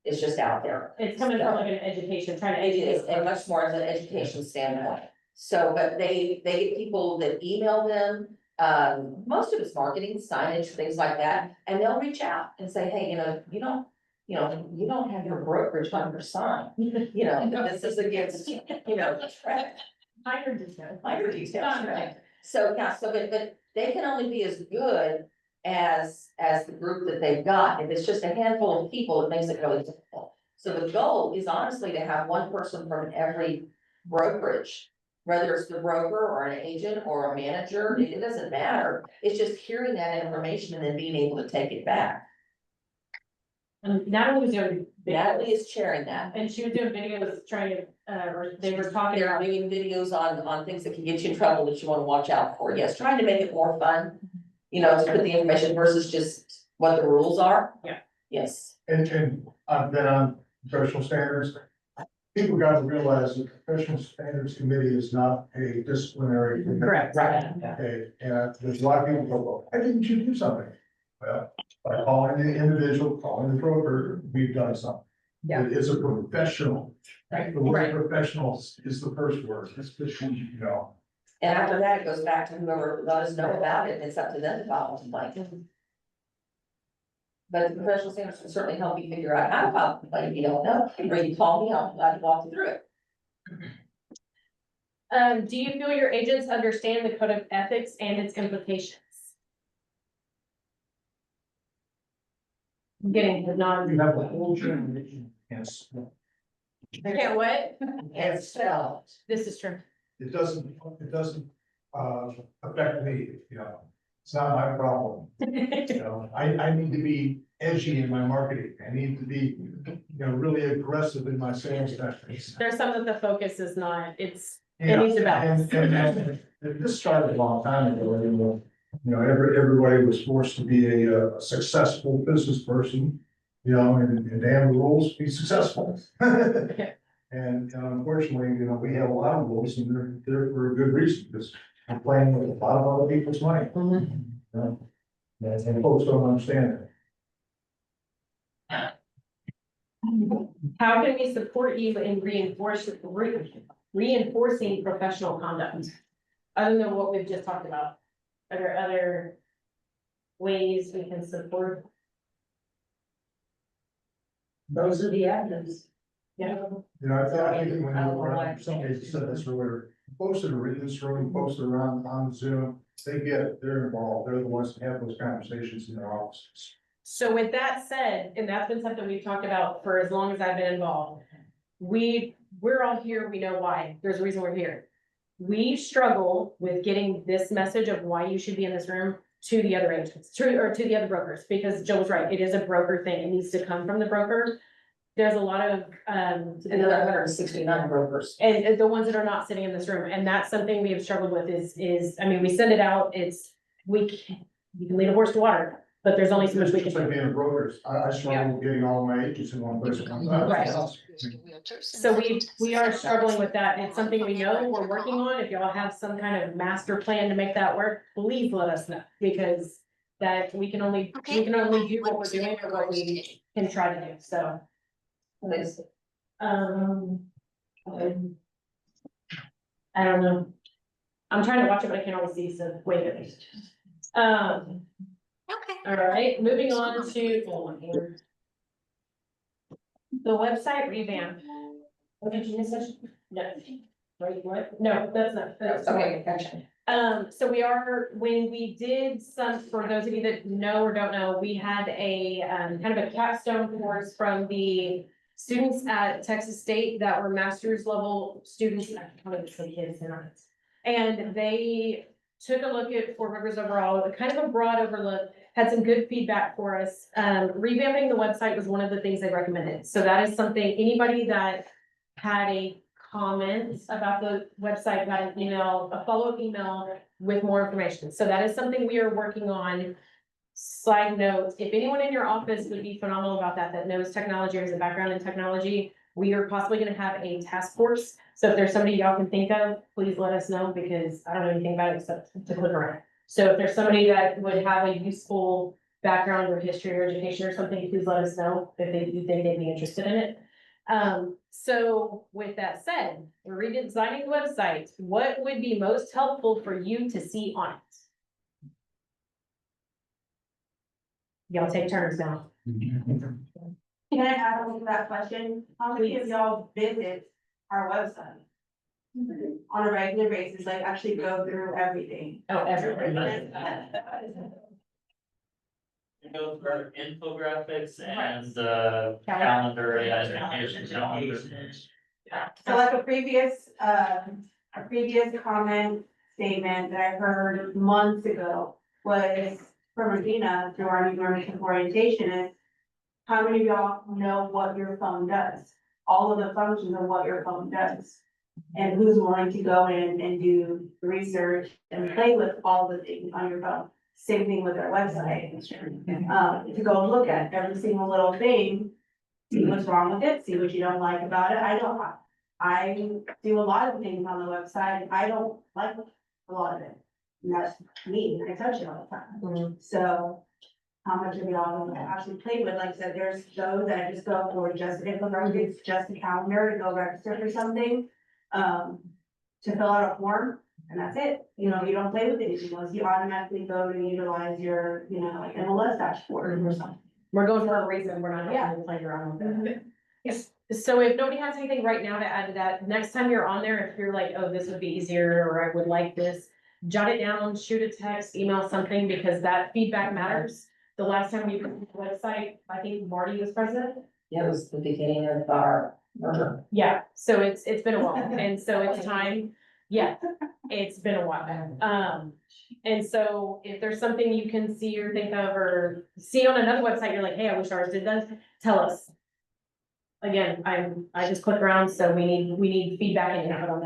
It's just out there. It's coming from like an education, trying to It is, educate. and much more as an education standpoint. So, but they get people that email them, most of it's marketing, signage, things like that, and they'll reach out and say, hey, you don't have your brokerage on your sign. This is against, traffic. Minor detail. Minor details, right? So, yeah, but they can only be as good as the group that they've got. If it's just a handful of people, it makes it really difficult. So the goal is honestly to have one person from every brokerage, whether it's the broker or an agent or a manager, it doesn't matter. It's just hearing that information and then being able to take it back. And Natalie was doing Natalie videos, is sharing that. and she was doing videos trying to, or they were talking They're about. doing videos on things that can get you in trouble that you wanna watch out for. Yes, trying to make it more fun, to put the information versus just what the rules are. Yeah. Yes. And I've been on professional standards. People got to realize that the professional standards committee is not a disciplinary. committee. Correct. Right. Okay, and there's a lot of people go, well, why didn't you do something? Well, by calling the individual, calling the broker, we've done something. Yeah. It is a professional. Right. The word professional is the first word, And after that, it goes back to whoever let us know about it, and it's up to them to file a complaint. But the professional standards can certainly help you figure out how to file a complaint if you don't know, or you call me, I'll walk you through it. Do you feel your agents understand the code of ethics and its implications? I'm getting the non. You have a whole generation, yes. I can't what? And so, This is true. It doesn't affect me, it's not my problem. I need to be edgy in my marketing. I need to be, really aggressive in my sales tactics. There's some that the focus is not, it Yeah, needs to balance. and this started a long time ago, everybody was forced to be a successful business person, and damn the rules, be successful. And unfortunately, we have a lot of rules and they're for a good reason, because I'm playing with a lot of other people's money. And folks don't understand it. How can we support you in reinforcing professional conduct? Other than what we've just talked about, are there other ways we can support? Those are the avenues. Yeah. I think when you were, somebody said this earlier, folks that are in this room, folks that are on Zoom, they're involved, they're the ones that have those conversations in their offices. So with that said, and that's been something we've talked about for as long as I've been involved. We're all here, we know why, there's a reason we're here. We struggle with getting this message of why you should be in this room to the other agents, to the other brokers, because Joe was right, it is a broker thing, it needs to come from the broker. There's a lot of, another 169 brokers. and the ones that are not sitting in this room, and that's something we have struggled with is, we send it out, you can lead a horse to water, but there's only so much we can Just like do. being a broker, I struggle with getting all my agents in one place. Right. So we are struggling with that, it's something we know we're working on, if y'all have some kind of master plan to make that work, please let us know, because that we can only do what we're doing or what we can try to do, so. Please. I don't know. I'm trying to watch it, but I can't always see, so wait a minute. Okay. All right, moving on to the website revamp. What did you miss? No. Right, what? No, that's Okay, gotcha. so when we did some, for those of you that know or don't know, we had a, kind of a capstone course from the students at Texas State that were master's level students, I can't even say kids now. And they took a look at Four Rivers overall, kind of a broad overlook, had some good feedback for us. Revamping the website was one of the things they recommended. So that is something, anybody that had a comment about the website, got an email, a follow-up email with more information. So that is something we are working on. Side note, if anyone in your office would be phenomenal about that, that knows technology or has a background in technology, we are possibly gonna have a task force. So if there's somebody y'all can think of, please let us know, because I don't know anything about it except to click around. So if there's somebody that would have a useful background or history or education or something, please let us know if you think they'd be interested in it. So with that said, we're redesigning the website. What would be most helpful for you to see on it? Y'all take turns now. Can I add on to that question? How many of y'all visit our website? On a regular basis, like actually go through everything? Oh, everything. Go for infographics and calendar and education calendar. So like a previous comment statement that I heard months ago was from Regina through our new learning orientation is, how many of y'all know what your phone does? All of the functions of what your phone does. And who's willing to go in and do research and play with all the things on your phone? Same thing with our website. To go look at every single little thing, see what's wrong with it, see what you don't like about it. I do a lot of things on the website. I don't like a lot of it. And that's me, I touch it all the time. So how much of y'all actually played with, like I said, there's those that I just go for just infographics, just a calendar to go register for something. To fill out a form, and that's it. You know, you don't play with anything else. You automatically go to utilize your, you know, like MLS dashboard or something. We're going for a reason, we're not going to play around with it. Yes, so if nobody has anything right now to add to that, next time you're on there, if you're like, oh, this would be easier, or I would like this, jot it down, shoot a text, email something, because that feedback matters. The last time we put the website, I think Marty was present. Yeah, it was the beginning of our merger. Yeah, so it's been a while, and so it's time, yeah, it's been a while. And so if there's something you can see or think of or see on another website, you're like, hey, I wish ours did that, tell us. Again, I just click around, so we need feedback and input on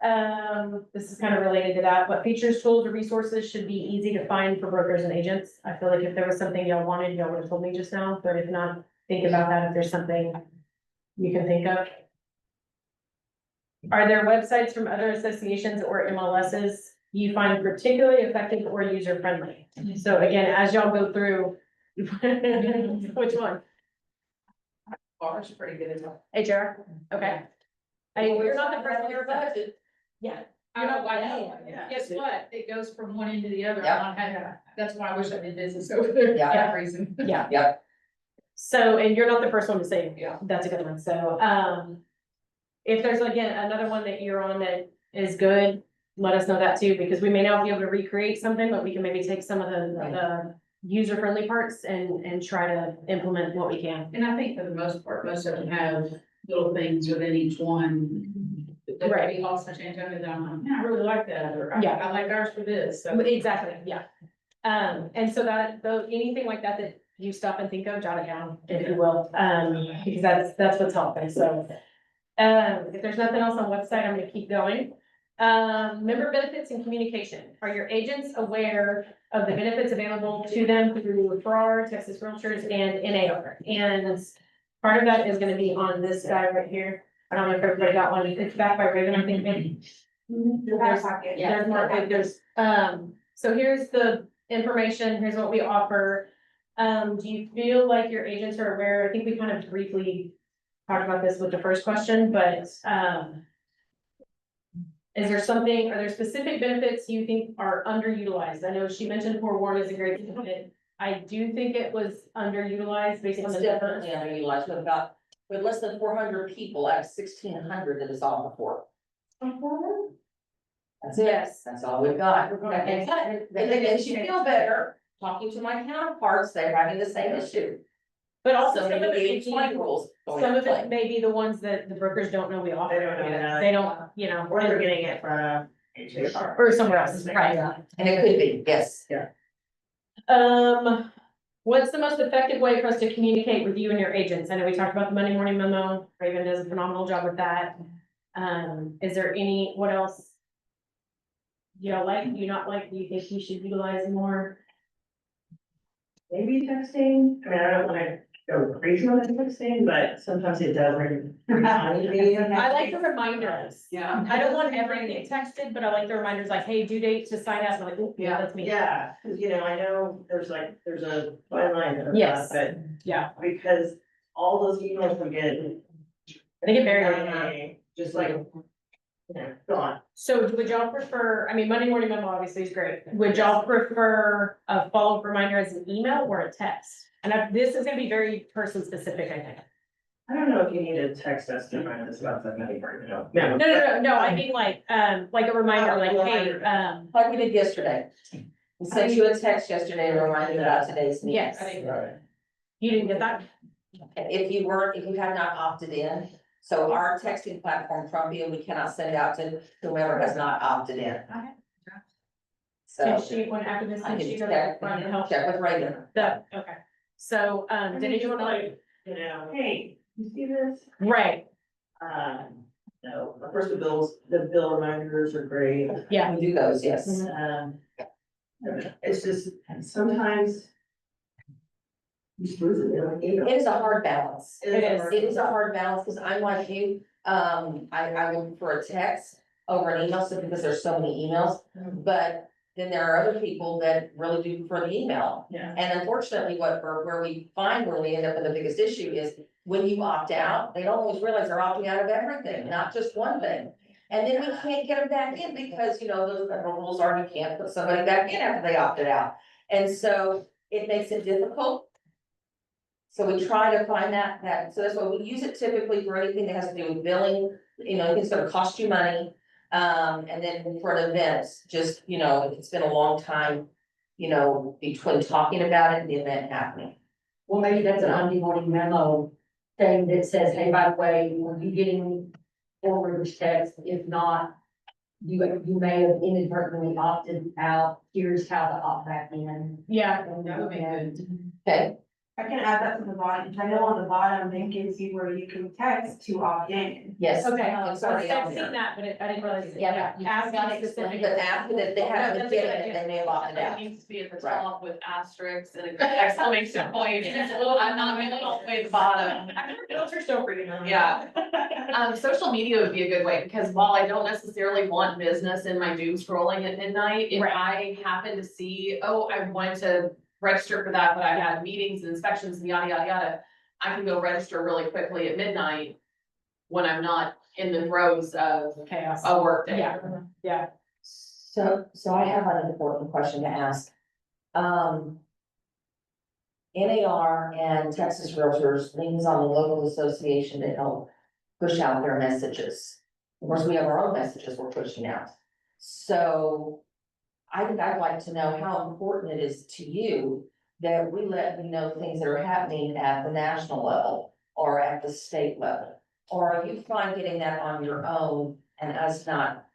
that. This is kind of related to that, what features, tools, or resources should be easy to find for brokers and agents? I feel like if there was something y'all wanted, y'all would have told me just now, but if not, think about that if there's something you can think of. Are there websites from other associations or MLSs you find particularly effective or user friendly? So again, as y'all go through, which one? Ours pretty good as well. HR? Okay. I mean, you're not the first one. budget. Yeah. I don't know why that, guess what? It goes from one end to the other. Yep. I'm not having- That's why I wish I did business over there. Yeah. For that reason. Yeah. Yep. So, and you're not the first one to say, Yeah. that's a good one, so, if there's again, another one that you're on that is good, let us know that too, because we may not be able to recreate something, but we can maybe take some of the user-friendly parts and try to implement what we can. And I think for the most part, most of them have little things within each one. That Right. might be also change under that, I'm like, man, I really like that, or I Yeah. I like ours for this, so. Exactly, yeah. And so that, though, anything like that that you stop and think of, jot it down, if you will, because that's what's helping, so. If there's nothing else on the website, I'm gonna keep going. Member benefits and communication. Are your agents aware of the benefits available to them through FRAR, Texas Realtors, and NAR? And part of that is gonna be on this guy right here. I don't know if everybody got one. It's backed by Raven, I think, maybe. There's more, so here's the information, here's what we offer. Do you feel like your agents are aware? I think we kind of briefly talked about this with the first question, but, is there something, are there specific benefits you think are underutilized? I know she mentioned forewarn is a great benefit. I do think it was underutilized based on It's the. definitely underutilized, with less than 400 people out of 1,600 that is on before. That's it. Yes. That's all we've got. And it makes you feel better talking to my counterparts, they're having the same issue. But also, So some of maybe it, 80/20 rules. going some into of play. it may be the ones that the brokers don't know we offer. They don't, you know. Or they're getting it from. Or somewhere else, right? And it could be, yes. What's the most effective way for us to communicate with you and your agents? I know we talked about the Monday morning memo. Raven does a phenomenal job with that. Is there what else? you know, like, do you not like, do you think you should utilize more? Maybe texting, I mean, I don't wanna go crazy on the texting, but sometimes it does remind me. I like the reminders. Yeah. I don't want everything texted, but I like the reminders like, hey, due date to sign up, I'm like, oh, yeah, that's me. Yeah, cause you know, I know there's a fine line of Yes. that, Yeah, but because all those emails we get. they get very. Just like, you know, gone. So would y'all prefer, I mean, Monday morning memo obviously is great. Would y'all prefer a follow-up reminder as an email or a text? And this is gonna be very person specific, I think. I don't know if you need to text us to remind us about that many part, no. No, I mean like a reminder, like, hey, Like we did yesterday. We sent you a text yesterday to remind you about today's meeting. yes, you didn't get that? If you have not opted in, so our texting platform from you, we cannot send out to whoever has not opted in. So Can she, when after this, I can can she go check, to help? check with Reagan. Okay. So, did anyone like, You know, hey, you see this? right, No, of course, the bill reminders are great. yeah. We do those, yes. Mhm. It's just, sometimes. You lose it, It is a hard balance. It is. It is a hard balance, because I'm like you, I would prefer a text over an email, so because there's so many emails. But then there are other people that really do prefer the email. Yeah. And unfortunately, where we find where we end up with the biggest issue is when you opt out, they don't always realize they're opting out of everything, not just one thing. And then we can't get them back in because, you know, those federal rules are, you can't put somebody back in after they opted out. And so it makes it difficult. So we try to find so that's why we use it typically for anything that has to do with billing, you know, it's gonna cost you money. And then for an event, just, you know, it's been a long time, you know, between talking about it and the event happening. Well, maybe that's an Monday morning memo thing that says, hey, by the way, when you getting forward this text, if not, you may have inadvertently opted out, here's how to opt back in. Yeah. That would be good. Okay, I can add that to the bottom, I know on the bottom, they can see where you can text to opt in. yes. Okay, It's already on I've seen there. that, but I didn't realize. Yeah, Ask me specifically. But after that, they haven't been getting it, they may have opted It out. needs to be at the Right. top with asterisks and an exclamation point. I'm not going all the way to the bottom. Filters don't read it. Yeah. Social media would be a good way, because while I don't necessarily want business in my doom scrolling at midnight, if I happen to see, oh, I wanted to register for that, but I had meetings and inspections and yada, yada, yada, I can go register really quickly at midnight when I'm not in the throes of Chaos. a work day. Yeah. So I have an important question to ask. NAR and Texas Realtors leans on the local association to help push out their messages. Of course, we have our own messages we're pushing out. So I think I'd like to know how important it is to you that we let you know things that are happening at the national level or at the state level. Or are you fine getting that on your own and us not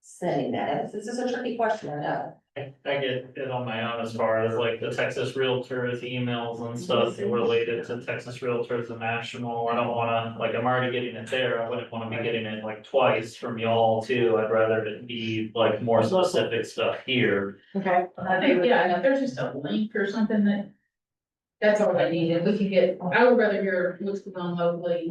sending that? And this is a tricky question, I know. I get it on my own as far as like the Texas Realtors emails and stuff related to Texas Realtors and National. I don't wanna, like, I'm already getting it there. I wouldn't wanna be getting it like twice from y'all too. I'd rather it be like more specific stuff here. Okay. I think, yeah, if there's just a link or something that's all I need, and we can get, I would rather hear what's going on locally.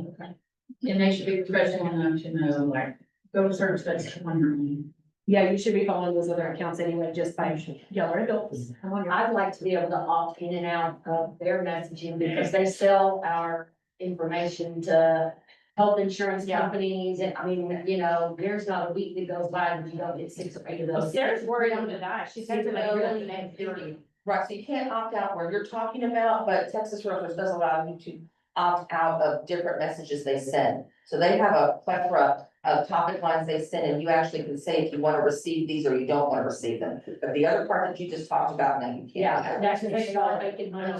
And they should be professional enough to know, like, go to certain stuff on your own. Yeah, you should be following those other accounts anyway, just by y'all are adults. Come on, I'd like to be able to opt in and out of their messaging because they sell our information to health insurance companies. And I mean, you know, there's not a week that goes by that you don't get 6 or 8 of those. Sarah's worried I'm gonna die. She's had to like really Right, so you can't opt out where you're talking about, but Texas Realtors does allow you to opt out of different messages they send. So they have a plethora of topic lines they send, and you actually can say if you want to receive these or you don't want to receive them. But the other part that you just talked about, now you can't. Yeah, that's what they are making money on.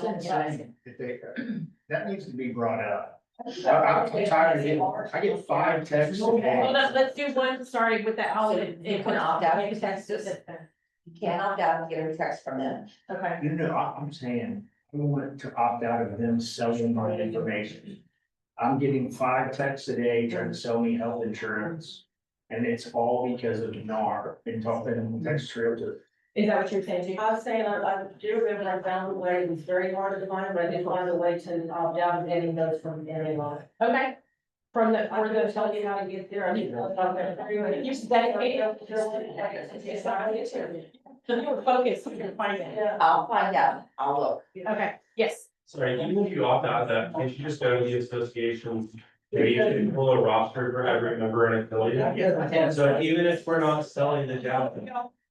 That needs to be brought up. I'm tired of it. I get 5 texts a Well, day. let's do one starting with that. So you can opt out of Texas. You can't opt out and get a text from them. Okay. You know, I'm saying, I want to opt out of them selling my information. I'm getting 5 texts a day trying to sell me health insurance. And it's all because of NAR and talking text realtor. Is that what you're saying too? I was saying, I do remember I found a way, it was very hard to find, but I did find a way to opt out of getting those from anyone. Okay. From the, Or for they'll the, tell you how to get there, I mean, you should dedicate. You were focused, you can find it. I'll find out, I'll look. Okay, yes. Sorry, even if you opt out of that, can't you just go to the association's page and pull a roster for every member and affiliate? So even if we're not selling the job.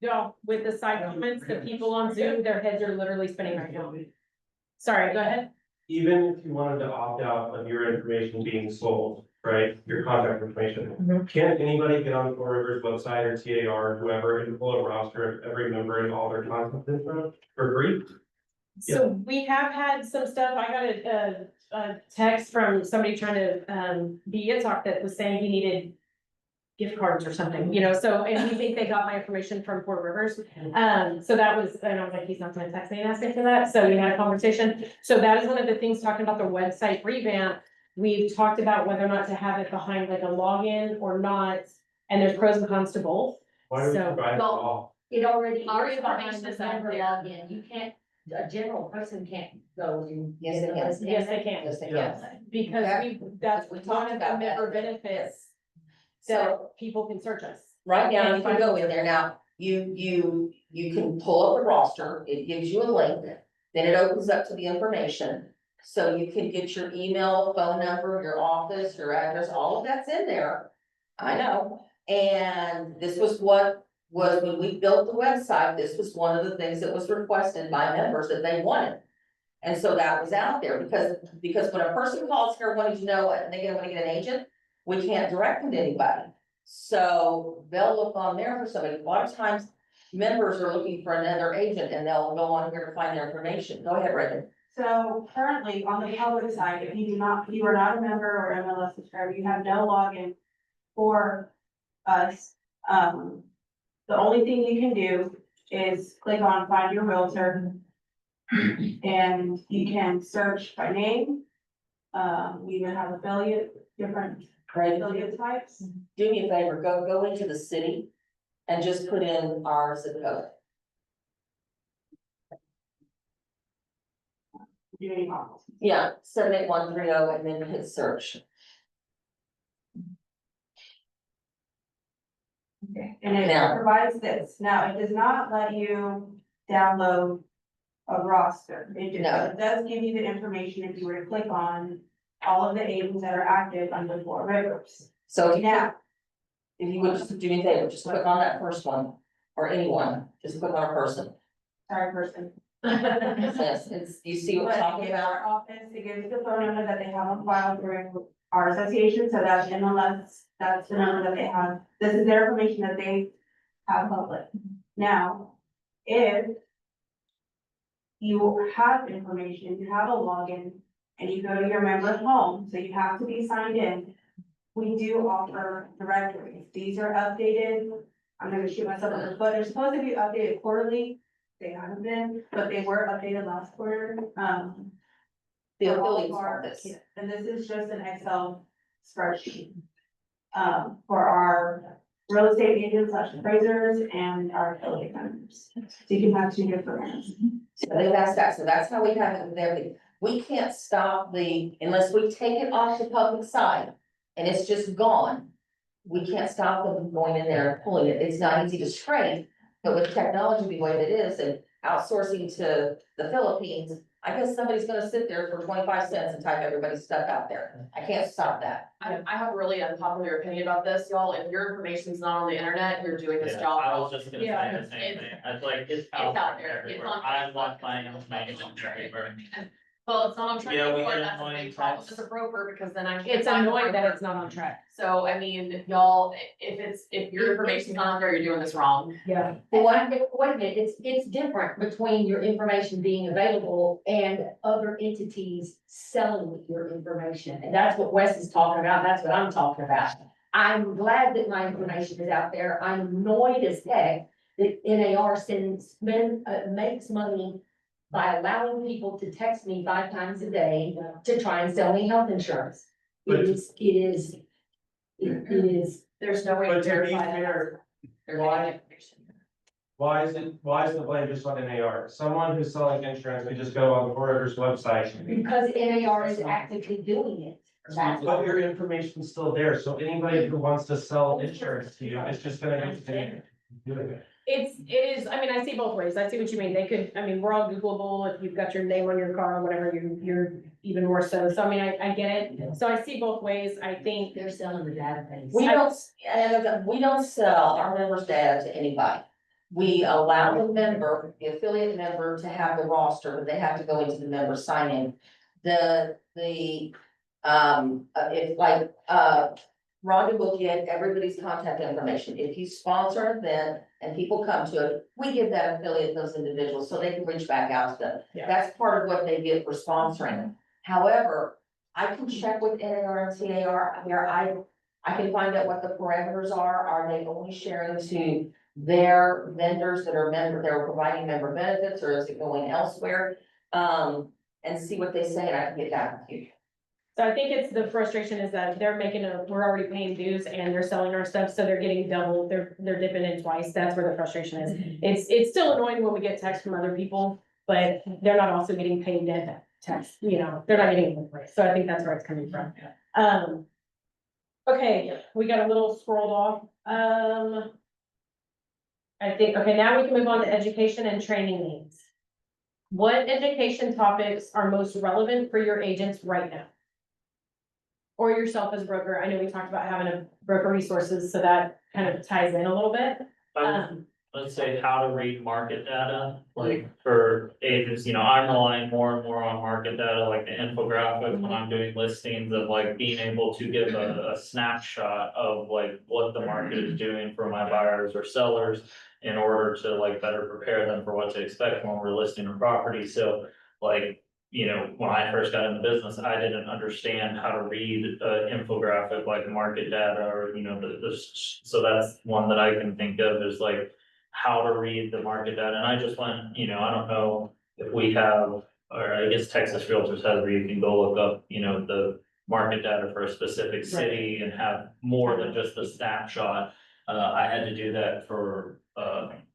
No, with the side comments, the people on Zoom, their heads are literally spinning right now. Sorry, go ahead. Even if you wanted to opt out of your information being sold, right, your contact information. Can't anybody get on Four Rivers website or TAR, whoever, and pull a roster of every member and all their contact info for free? So we have had some stuff, I got a text from somebody trying to, be a talk that was saying he needed gift cards or something, you know, so, and we think they got my information from Four Rivers. So that was, and I was like, he's not gonna text me and ask me for that, so we had a conversation. So that is one of the things, talking about the website revamp, we've talked about whether or not to have it behind like a login or not, and there's pros and cons to both. Why do we So- provide it all? It already Our is information behind the is out member there. login, you can't, a general person can't go and. Yes, they can. Yes, they can, Yes, they Yeah. can. because that's We one talked of the about that. member benefits So that people can search us. right now, you can go in there now, you can pull up the roster, it gives you a link, then it opens up to the information. So you can get your email, phone number, your office, your address, all of that's in there. I know, and this was what was, when we built the website, this was one of the things that was requested by members that they wanted. And so that was out there, because when a person calls here wanting to know, and they want to get an agent, we can't direct them to anybody. So they'll look on there for somebody. A lot of times, members are looking for another agent and they'll go on here to find their information. Go ahead, Brandon. So currently on the public side, if you are not a member or MLS subscriber, you have no login for us. The only thing you can do is click on find your realtor. And you can search by name. We even have different affiliate types. Do me a favor, go into the city and just put in our zip code. Yeah, 78130, and then hit search. And it Now- provides this. Now, it does not let you download a roster. No. It does give you the information if you were to click on all of the agents that are active under Four Rivers. So if Now, you would just do me a favor, just click on that first one, or anyone, just click on a person. sorry, person. Yes, you see what I'm But it talking gives about? our office, it gives the phone number that they have on file through our association, so that's MLS, that's the number that they have. This is their information that they have public. Now, if you have information, you have a login, and you go to your member's home, so you have to be signed in. We do offer directories. These are updated. I'm gonna shoot myself in the foot. They're supposed to be updated quarterly. They haven't been, but they were updated last quarter. The for all of affiliates our- want this. And this is just an Excel spreadsheet. For our real estate agents / appraisers and our affiliate members. So you can have two different ones. So that's that, so that's how we have it with everything. We can't stop unless we take it off the public side and it's just gone. We can't stop them from going in there and pulling it. It's not easy to scrape, but with technology the way that it is and outsourcing to the Philippines, I guess somebody's gonna sit there for 25 cents and type everybody's stuff out there. I can't stop that. I have a really unpopular opinion about this, y'all. If your information's not on the internet, you're doing this Yeah, job I wrong. was just gonna Yeah, say the same it's- thing, it's like, it's out out there. there It's everywhere, on I Facebook. want my information everywhere. Well, it's not on track Yeah, we anymore, get that's a annoying big problem texts. as a broker, because then I can't. It's find a annoying that broker. it's not on track. So, I mean, y'all, if your information's not on there, you're doing this wrong. Yeah. Well, wait a minute, it's different between your information being available and other entities selling your information. And that's what Wes is talking about, that's what I'm talking about. I'm glad that my information is out there, I'm annoyed as heck that NAR makes money by allowing people to text me 5 times a day to try and sell me health insurance. It is There's no way to But to be verify that. fair, They're why- getting information. why is the blame just on NAR? Someone who's selling insurance could just go on the Forever's website. Because NAR is actively doing it. That's But why. your information's still there, so anybody who wants to sell insurance to you is just gonna go to doing it. It is, I mean, I see both ways. I see what you mean. They could, I mean, we're all Googleable. If you've got your name on your car or whatever, you're even more so. So I mean, I get it. So I see both ways. I think, They're selling the database. We don't sell our members' data to anybody. We allow the member, the affiliate member to have the roster, but they have to go into the member sign in. If like, Rhonda will get everybody's contact information. If you sponsor an event and people come to it, we give that affiliate those individuals so they can reach back out to them. Yeah. That's part of what they get for sponsoring. However, I can check with NAR and TAR where I can find out what the parameters are. Are they only sharing to their vendors that are providing member benefits, or is it going elsewhere? And see what they say, and I can get back with you. so I think it's the frustration is that we're already paying dues and they're selling our stuff, so they're getting double, they're dipping in twice. That's where the frustration is. It's still annoying when we get texts from other people, but they're not also getting paid dead text, you know, they're not getting it for free. So I think that's where it's coming from. Okay, we got a little scrolled off. I think, okay, now we can move on to education and training needs. What education topics are most relevant for your agents right now? Or yourself as a broker? I know we talked about having a broker resources, so that kind of ties in a little bit. Let's say how to read market data, like for agents, you know, I'm relying more and more on market data, like the infographic when I'm doing listings of like being able to give a snapshot of like what the market is doing for my buyers or sellers in order to like better prepare them for what to expect when we're listing a property. So like, you know, when I first got into business, I didn't understand how to read an infographic like market data or, you know, so that's one that I can think of is like how to read the market data. And I just went, you know, I don't know if we have, or I guess Texas Realtors has where you can go look up, you know, the market data for a specific city and have more than just a snapshot. I had to do that for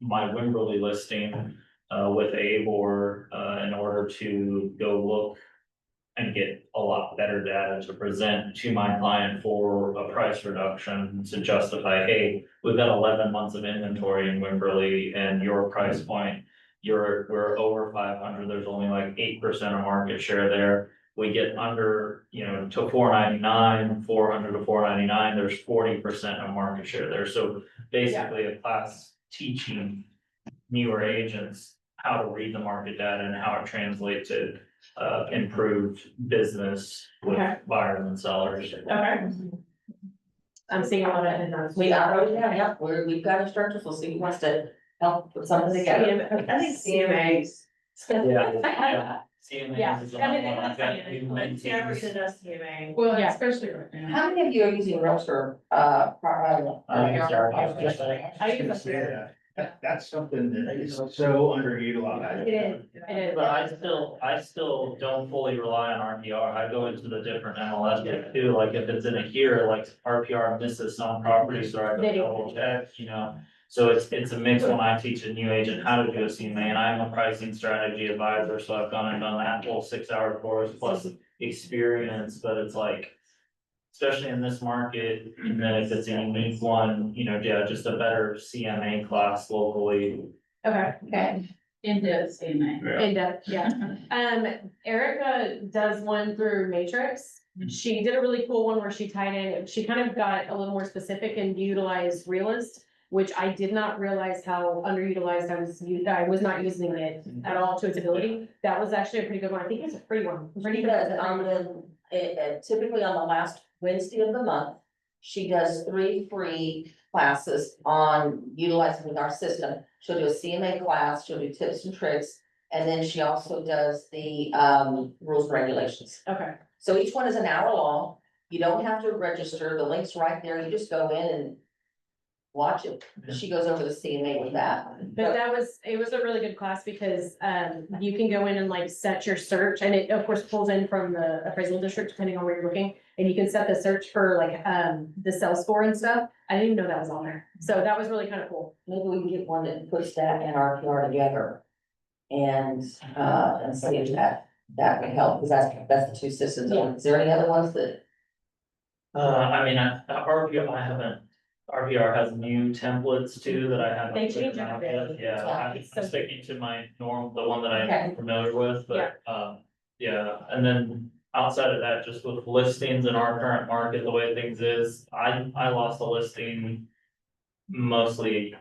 my Wimberley listing with ABOR in order to go look and get a lot better data to present to my client for a price reduction to justify, hey, we've got 11 months of inventory in Wimberley and your price point, we're over 500, there's only like 8% of market share there. We get under, you know, to 499, 400 to 499, there's 40% of market share there. So basically a class teaching newer agents how to read the market data and how it translates to improved business with Okay. buyers and sellers. Okay. I'm seeing a lot of it. We've got instructors, we'll see who wants to help put something together. I think CMAs. Yeah. Yeah. CMA is I mean, another one that's that we maintain. CMA. Well, Yeah. especially right now. How many of you are using Realtor, I use our- I use them. That's something that is so underutilized. It is, it is. But I still don't fully rely on RPR. I go into the different MLS too, like if it's in a here, like RPR misses some properties, so I They do. double check, you know. So it's a mix when I teach a new agent how to do a CMA, and I'm a pricing strategy advisor, so I've gone and done that whole 6-hour course plus experience, but it's like. Especially in this market, and then if it's a unique one, you know, yeah, just a better CMA class locally. Okay. In-depth CMA. In depth, yeah. Erica does one through Matrix. She did a really cool one where she tied in, she kind of got a little more specific and utilized Realist, which I did not realize how underutilized I was not using it at all to its ability. That was actually a pretty good one. I think it's a free one. I'm pretty She sure does, it's a free one. typically on the last Wednesday of the month, she does 3 free classes on utilizing our system. She'll do a CMA class, she'll do tips and tricks, and then she also does the rules and regulations. Okay, So each one is an hour long. You don't have to register. The link's right there. You just go in and watch it. She goes over the CMA with that. But it was a really good class because, you can go in and like set your search and it of course pulls in from the appraisal district depending on where you're looking. And you can set the search for like, the sales score and stuff. I didn't even know that was on there. So that was really kind of cool. Maybe we can get one that puts that and RPR together. And see if that would help, because that's the two systems. Yeah. Is there any other ones that? I mean, RPR has new templates too that I haven't. They played change around it. with. Yeah, I'm It's so- sticking to my the one that I'm Okay. familiar with, but, yeah, and then outside of that, just with listings in our current market, the way things is, I lost a listing mostly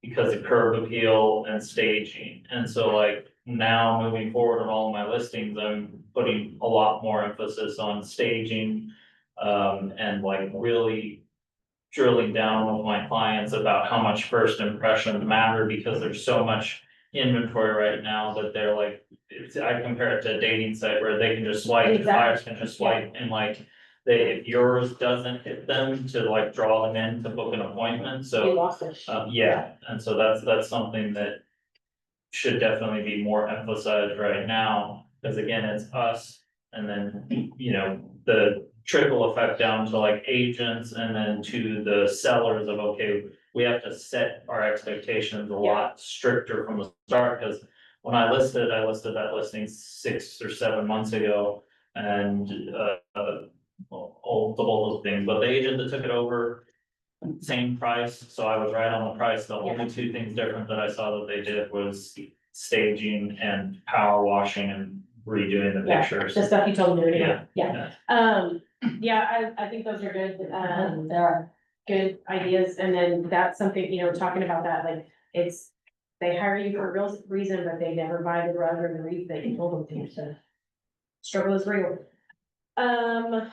because of curb appeal and staging, and so like now moving forward on all of my listings, I'm putting a lot more emphasis on staging. And like really drilling down with my clients about how much first impressions matter, because there's so much inventory right now that they're like, I compare it to a dating site where they can just swipe, Exactly. buyers can just swipe, and like, if yours doesn't hit them, to like draw them in to book an appointment, so. We lost it. Yeah, and so that's something that should definitely be more emphasized right now, because again, it's us. And then, you know, the trickle effect down to like agents and then to the sellers of, okay, we have to set our expectations a lot stricter from the start, because when I listed that listing 6 or 7 months ago. And, all the whole thing, but the agent that took it over, same price, so I was right on the price. The only two things different that I saw that they did was staging and power washing and redoing the Yeah, pictures. the stuff you told me to do. Yeah. Yeah, I think those are good, they are good ideas, and then that's something, you know, talking about that, like, it's. They hire you for a real reason, but they never buy the rug or the wreath that you told them to, so. Struggle is real. Are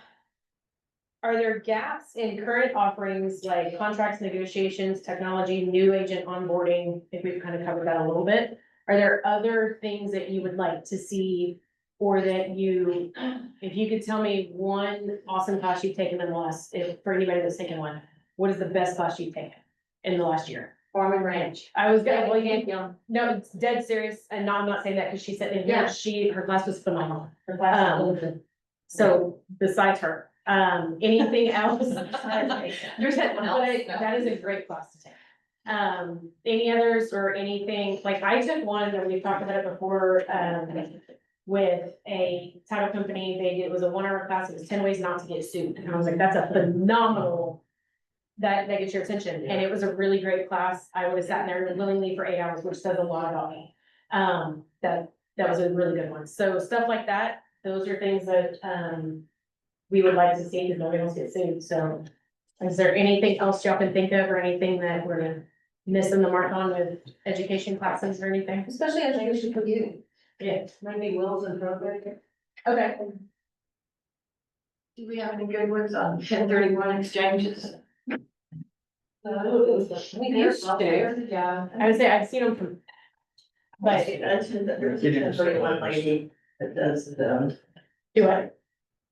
there gaps in current offerings like contracts, negotiations, technology, new agent onboarding? I think we've kind of covered that a little bit. Are there other things that you would like to see? Or that you, if you could tell me one awesome class you've taken in the last, for anybody that's taken one, what is the best class you've taken in the last year? Farm and ranch. I was gonna, well, Yeah. no, it's dead serious, and no, I'm not saying that because she said Yeah. that her class was phenomenal. Her class is really good. So besides her, anything else? There's someone else. That is a great class to take. Any others or anything, like I took one, and we've talked about it before, with a title company, it was a 1-hour class, it was 10 ways not to get sued, and I was like, that's a phenomenal. That gets your attention, and it was a really great class, I would have sat there willingly for 8 hours, which says a lot about me. That was a really good one, so stuff like that, those are things that, we would like to see, because nobody else gets sued, so. Is there anything else y'all can think of, or anything that we're missing the mark on with education classes or anything? Especially education for you. Yeah, Maybe wills and probate. okay. Do we have any good ones on 1031 exchanges? We used to. Yeah. I would say I've seen them from. But There's a 31 lady that does them. do I?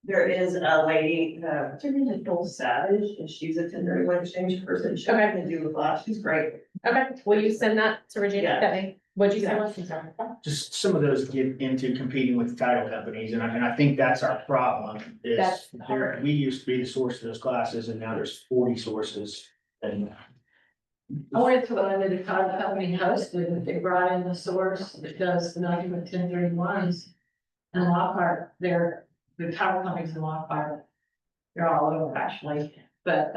There is a lady, her name is Dole Savage, and she's a 1031 exchange person. She Okay. can do a class. She's great. Okay, will you send that to Regina? Yeah. Okay. What'd you say was? I'm sorry. Just some of those get into competing with title companies, and I think that's our problem, is That's hard. we used to be the source of those classes, and now there's 40 sources. And I went to one of the title company hosted, and they brought in the source that does nothing but 1031s. And Lockhart, the title companies in Lockhart, they're all over actually, but,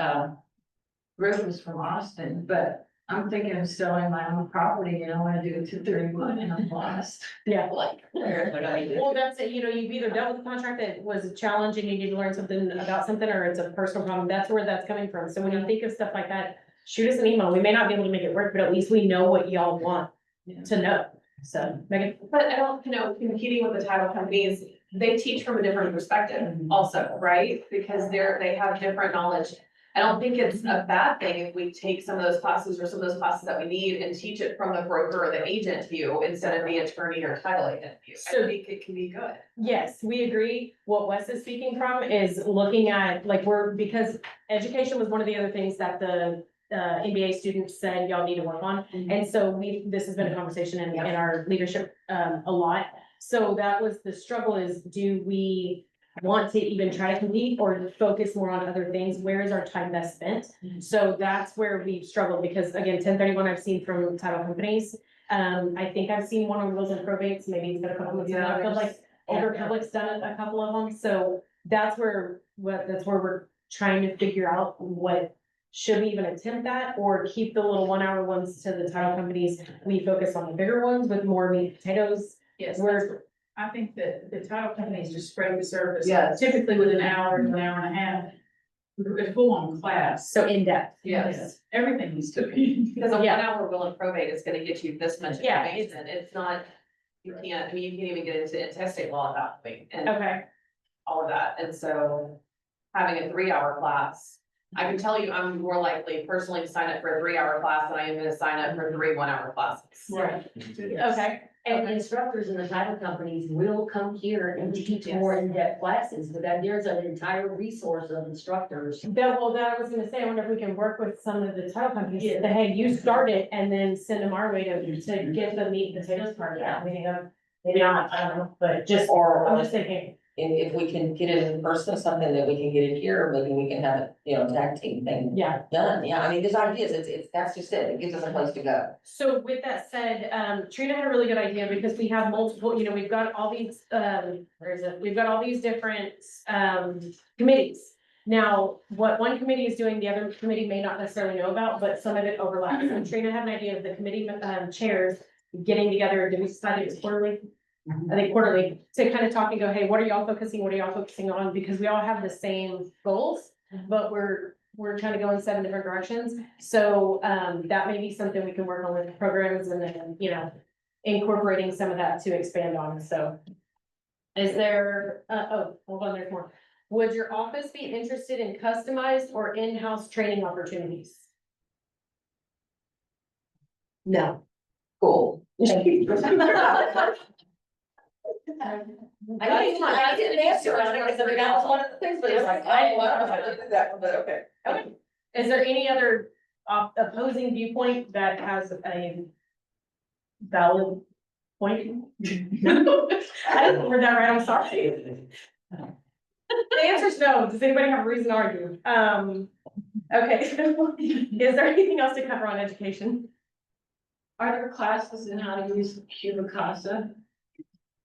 Ruth was from Austin, but I'm thinking of selling my own property, and I wanna do a 1031 and I'm lost. Yeah. Like, where would I do? Well, that's it, you know, you've either dealt with a contract that was a challenge and you need to learn something about something, or it's a personal problem, that's where that's coming from, so when you think of stuff like that, shoot us an email, we may not be able to make it work, but at least we know what y'all want to know, so, Megan? But I don't, competing with the title companies, they teach from a different perspective also, right? Because they have different knowledge. I don't think it's a bad thing if we take some of those classes or some of those classes that we need and teach it from the broker or the agent view instead of the attorney or title agent view. So- I think it can be good. Yes, we agree. What Wes is speaking from is looking at, like, because education was one of the other things that the MBA students said y'all need to work on. And so this has been a conversation in our leadership, a lot. So that was the struggle is, do we want to even try to compete or focus more on other things? Where is our time best spent? So that's where we've struggled because again, 1031 I've seen from title companies. I think I've seen one on wills and probates, maybe it's been a couple of years. I feel like older public's done a couple of them. So that's where we're trying to figure out what should we even attempt that or keep the little 1 hour ones to the title companies. We focus on the bigger ones with more meat and potatoes. Yes, Where I think that the title companies just spread the service. Yes. Typically with an hour to an hour and a half. A full-on class. so in depth. Yes. Everything needs to be. Because a Yeah. 1 hour will and probate is gonna get you this much Yeah, information, it's not, you can't, I mean, you can't even get into intestate law at that point, and Okay. all of that, and so. Having a 3 hour class, I can tell you, I'm more likely personally to sign up for a 3 hour class than I am gonna sign up for 3 1 hour classes. Right. Okay. And instructors in the title companies will come here and teach more in-depth classes, but then there's an entire resource of instructors. That I was gonna say, I wonder if we can work with some of the title companies, Yeah. to, hey, you start it and then send them our way to get the meat and potatoes part out, maybe not, I don't know, but just, I'm just thinking. If we can get it in person, something that we can get it here, maybe we can have it, tag team thing Yeah, done. Yeah, I mean, there's ideas. That's just it. It gives us a place to go. so with that said, Trina had a really good idea because we have multiple, we've got all these, where is it? We've got all these different, committees. Now, what one committee is doing, the other committee may not necessarily know about, but some of it overlaps. And Trina had an idea of the committee, chairs getting together, did we decide it was quarterly? I think quarterly, to kind of talk and go, hey, what are y'all focusing, what are y'all focusing on? Because we all have the same goals, but we're trying to go in 7 different directions. So, that may be something we can work on with programs and then, incorporating some of that to expand on, so. Is there, hold on, there's more. Would your office be interested in customized or in-house training opportunities? No. Cool. I didn't answer on it because I mean, that was one of the things, but it's like, oh, I don't know how to do that, but okay. Okay. Is there any other opposing viewpoint that has a valid point? I didn't word that right, I'm sorry. The answer is no. Does anybody have a reason to argue? Okay. Is there anything else to cover on education? Are there classes in how to use Cuba Casa?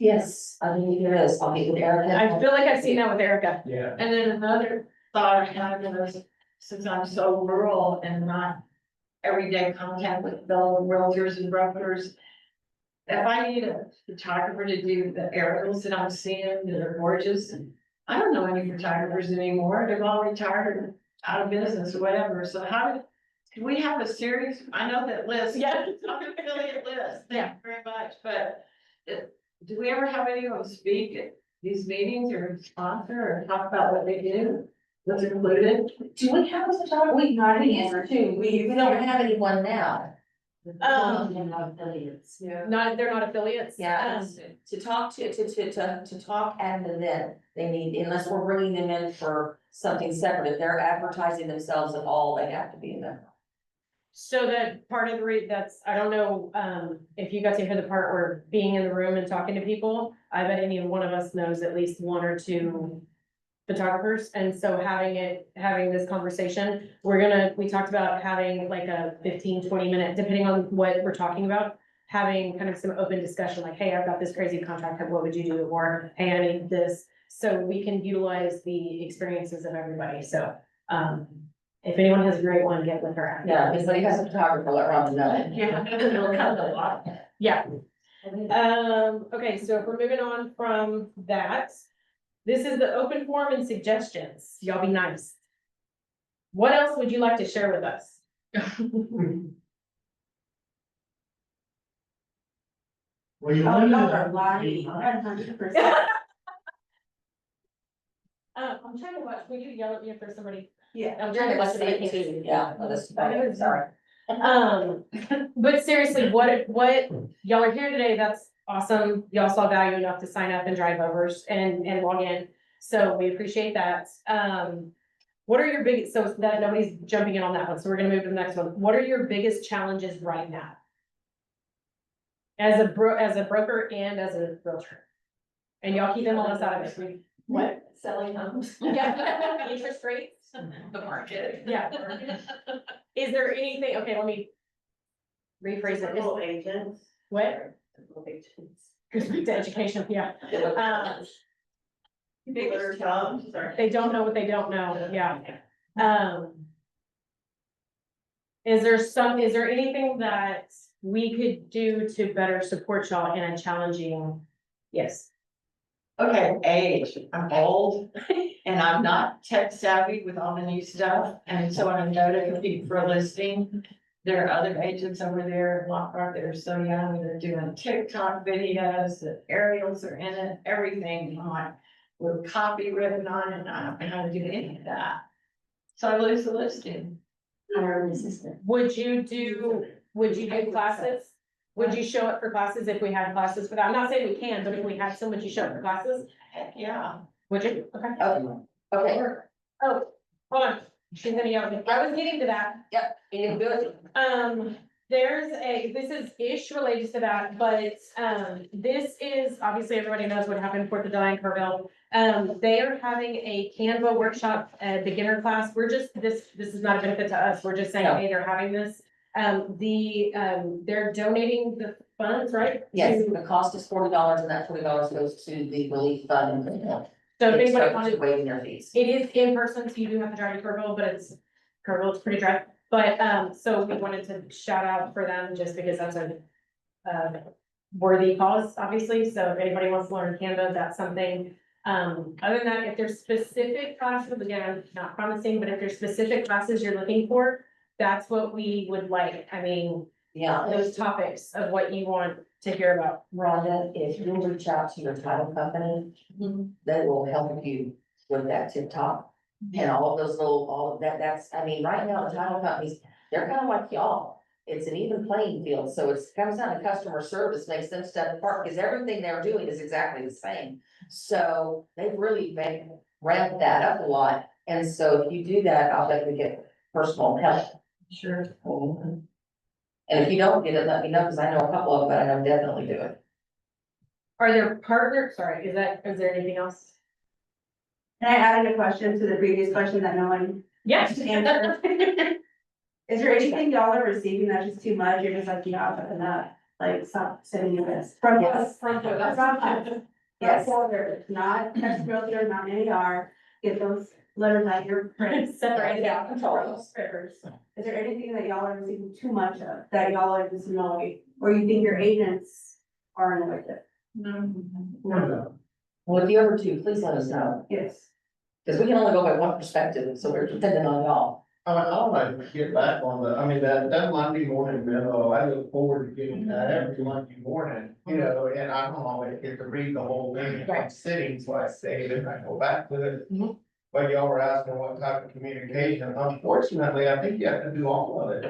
Yes, I mean, there is. I'll meet with Erica. I feel like I've seen that with Erica. Yeah. And then another thought I had was, since I'm so rural and not everyday contact with fellow realtors and brokers, if I need a photographer to do the aerials that I'm seeing that are gorgeous, I don't know any photographers anymore. They've all retired and out of business or whatever. So do we have a series? I know that list. Yeah. I'm an affiliate list. Yeah. Thank you very much, but do we ever have anyone speak at these meetings or sponsor or talk about what they do? What's included? Do we have a photographer? We don't have anyone now. Affiliates. Yeah. They're not affiliates. Yeah, to talk to talk and then they need, unless we're bringing them in for something separate, if they're advertising themselves at all, they have to be in there. So that part of the that's, I don't know, if you got to hear the part where being in the room and talking to people, I bet any one of us knows at least 1 or 2 photographers. And so having this conversation, we talked about having like a 15-20 minute, depending on what we're talking about, having kind of some open discussion, like, hey, I've got this crazy contract, what would you do? Or, hey, I need this. So we can utilize the experiences of everybody. So, if anyone has a great one, get with her. Yeah, if anybody has a photographer, let Rhonda know. Yeah, it'll come a lot. Yeah. Okay, so if we're moving on from that, this is the open forum and suggestions. Y'all be nice. What else would you like to share with us? Well, you Oh, limited y'all it. are lying, 100%. I'm trying to watch, will you yell at me if there's somebody? Yeah. I'm trying to watch somebody too. Yeah, sorry. But seriously, what y'all are here today, that's awesome. Y'all saw value enough to sign up and drive overs and log in. So we appreciate that. What are your biggest, so that nobody's jumping in on that one, so we're gonna move to the next one. What are your biggest challenges right now? As a broker and as a realtor? And y'all keep them on the side of it. What? Selling homes. Yeah, interest rates, The market. yeah. Is there anything, okay, let me rephrase it. Typical agents. What? Typical agents. Respect to education, yeah. People that are dumb, sorry. They don't know what they don't know, yeah. Is there anything that we could do to better support y'all in a challenging, yes? Okay, age, I'm old and I'm not tech savvy with all the new stuff. And so when I go to compete for a listing, there are other agents over there in Lockhart that are so young, they're doing TikTok videos, the aerials are in it, everything. I'm like, with copy written on it, and I don't know how to do any of that. So I lose the listing. Hire an assistant. Would you do classes? Would you show up for classes if we had classes for that? I'm not saying we can, but if we had some, would you show up for classes? Heck, yeah. Would you? Okay. Okay, Oh, hold on. She's gonna yell at me. I was getting to that. yep, you can do it. This is ish related to that, but, this is, obviously, everybody knows what happened 4th of July in Kerrville. They are having a Canva workshop, beginner class. We're just, this is not a benefit to us. We're just saying, No. hey, they're having this. They're donating the funds, right? Yes, To- the cost is $40 and that $40 goes to the relief fund. So if It's anybody subject wanted, to waiving their fees. it is in person, so you do have to drive to Kerrville, but Kerrville, it's pretty dry. But, so we wanted to shout out for them just because that's a, worthy cause, obviously. So if anybody wants to learn Canva, that's something. Other than that, if there's specific classes, again, I'm not promising, but if there's specific classes you're looking for, that's what we would like. I mean, Yeah, those topics of what you want to hear about. Rhonda, if you'll reach out to your title company, they will help you with that tip top. And all of those little, all of that, I mean, right now, the title companies, they're kind of like y'all. It's an even playing field, so it comes down to customer service, makes them step apart, because everything they're doing is exactly the same. So they've really ramped that up a lot, and so if you do that, I'll definitely get personal help. Sure. And if you don't get it, let me know, because I know a couple of them, but I know definitely do it. Are there partners, sorry, is there anything else? Can I add a question to the previous question that no one Yes. answered? Is there anything y'all are receiving that's just too much? You're just like, yeah, that's enough, like, stop sending me this. From us, From that's from us. Yes, not text realtor, not NAR, get those letters out your print. Separated out. Is there anything that y'all are receiving too much of, that y'all are just annoyed, or you think your agents are annoyed with? No. Well, if you ever do, please let us know, Yes. because we can only go by one perspective, so we're dependent on y'all. I'd like to get back on that Monday morning memo, I look forward to getting that every Monday morning, and I don't always get to read the whole thing in one sitting, so I save it, and I go back to it. But y'all were asking what type of communication, unfortunately, I think you have to do all of it.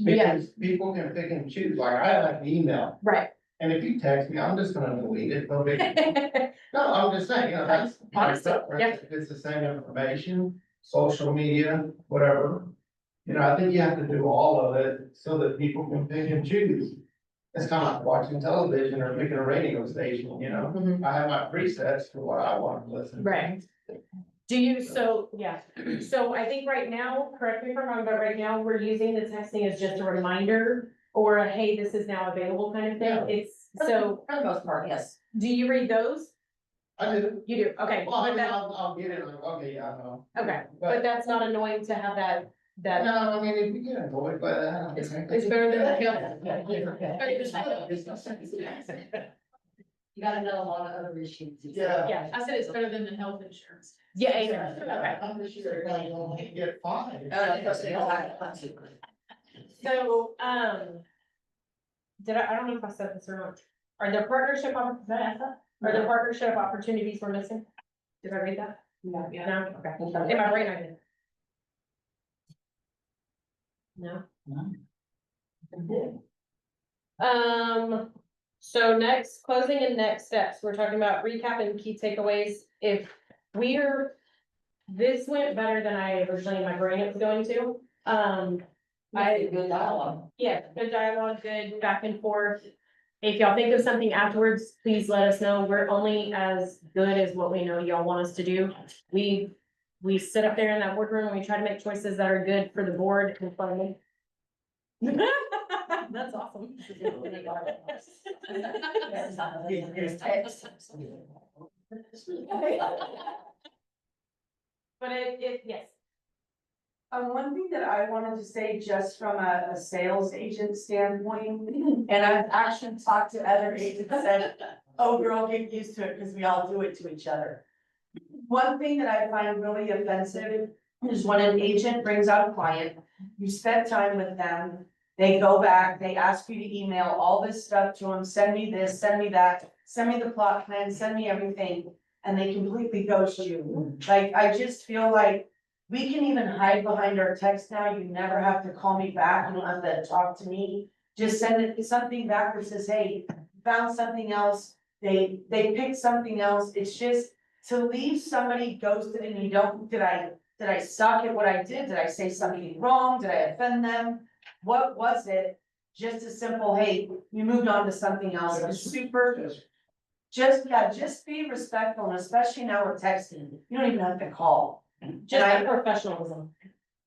Because people can pick and choose, like I like email, Right. and if you text me, I'm just gonna delete it, no big deal. No, I'm just saying, that's my stuff, right? If it's the same information, social media, whatever. I think you have to do all of it so that people can pick and choose. It's kind of like watching television or picking a radio station, I have my presets for what I want to listen to. Right. So I think right now, correct me if I'm wrong, but right now, we're using the texting as just a reminder or a, hey, this is now available kind of thing. Yeah. It's, so, For the most part, yes. do you read those? I do. You do, okay. Well, I But mean, that, I'll get it, okay, yeah, I know. okay, but that's not annoying to have that. No, I mean, if you get annoyed by that. It's better than the hill. You gotta know a lot of other issues. Yeah. Yeah, I said it's better than the health insurance. yeah, amen. Okay. I'm just sure you're gonna get fined. So, I don't know if I said this or not. Are there partnership, did I ask that? Are there partnership opportunities we're missing? Did I read that? No. No, okay. In my brain, I did. No? So next, closing and next steps, we're talking about recap and key takeaways. If we're, this went better than I originally in my brain it was going to. Good dialogue. Yeah, good dialogue, good back and forth. If y'all think of something afterwards, please let us know. We're only as good as what we know y'all want us to do. We sit up there in that boardroom and we try to make choices that are good for the board and for me. That's awesome. But yes. One thing that I wanted to say just from a sales agent standpoint, and I've actually talked to other agents that said, oh, girl, get used to it because we all do it to each other. One thing that I find really offensive is when an agent brings out a client, you spent time with them, they go back, they ask you to email all this stuff to them, send me this, send me that, send me the plot plan, send me everything, and they completely ghost you. Like, I just feel like we can even hide behind our text now, you never have to call me back, you don't have to talk to me. Just send it something back that says, hey, found something else, they picked something else, it's just to leave somebody ghosted and you don't, did I suck at what I did? Did I say something wrong? Did I offend them? What was it? Just a simple, hey, you moved on to something else, it's super. Just be respectful, and especially now we're texting, you don't even have to call. Just like professionalism.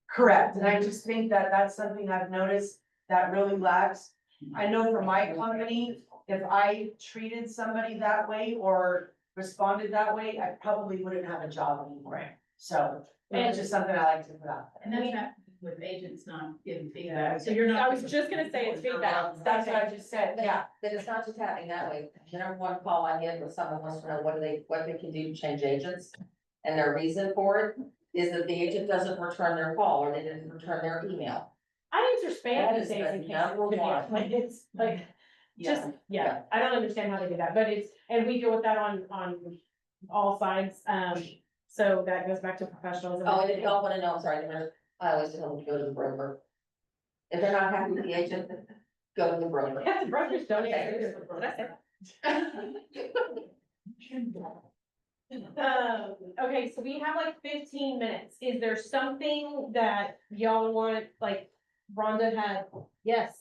Correct, and I just think that that's something I've noticed that really lacks. I know for my company, if I treated somebody that way or responded that way, I probably wouldn't have a job anymore. So, it's just something I like to put out. And that's not with agents not giving feedback, so you're not. I was just gonna say it's feedback. That's what I just said, yeah. Then it's not just happening that way. The number one call I get when someone wants to know what they can do to change agents. And their reason for it is that the agent doesn't return their call or they didn't return their email. I answer spam That these is days the in case number it could be a one. complaint. It's like, just, yeah, I don't understand how they do that, but and we deal with that on all sides, so that goes back to professionalism. Oh, and if y'all wanna know, I'm sorry, I always tell them to go to the broker. If they're not happy with the agent, go to the broker. Yeah, the brokers don't answer. Okay, so we have like 15 minutes. Is there something that y'all want, like Rhonda had? Yes.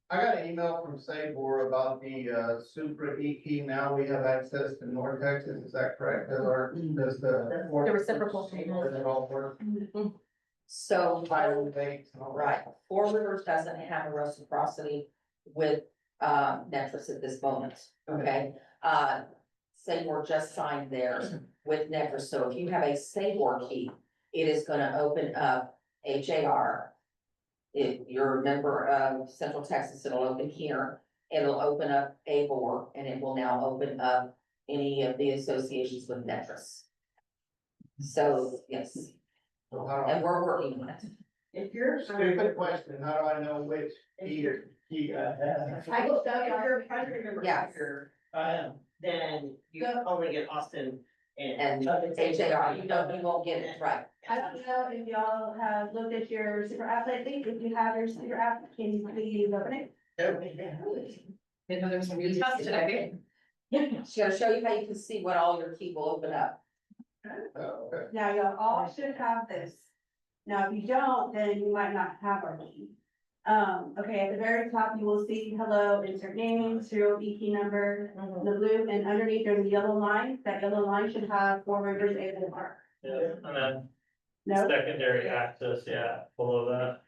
I got an email from Sabor about the Supra EQ. Now we have access to North Texas. Is that correct? Does the reciprocal. Does it all work? So, Title dates and all that. right, Four Rivers doesn't have a reciprocity with, Netris at this moment, okay? Sabor just signed theirs with Netris, so if you have a Sabor key, it is gonna open up HAR. If you're a member of Central Texas, it'll open here, it'll open up ABOR, and it will now open up any of the associations with Netris. So, yes, So how do and we're working on it. If you're. Stupid question, how do I know which key I have? I go down to your country member. Yes. Then you only get Austin And HAR, you won't get it, right? I don't know if y'all have looked at your super app lately. If you have your super app, can you please open it? Didn't know there was some new stuff today. She's gonna show you how you can see what all your key will open up. Oh, okay. Now, y'all all should have this. Now, if you don't, then you might not have our name. Okay, at the very top, you will see hello, insert name, serial key number, the blue, and underneath there's a yellow line. That yellow line should have Four Rivers ASMR. Yeah, and then No? secondary access, yeah, below that.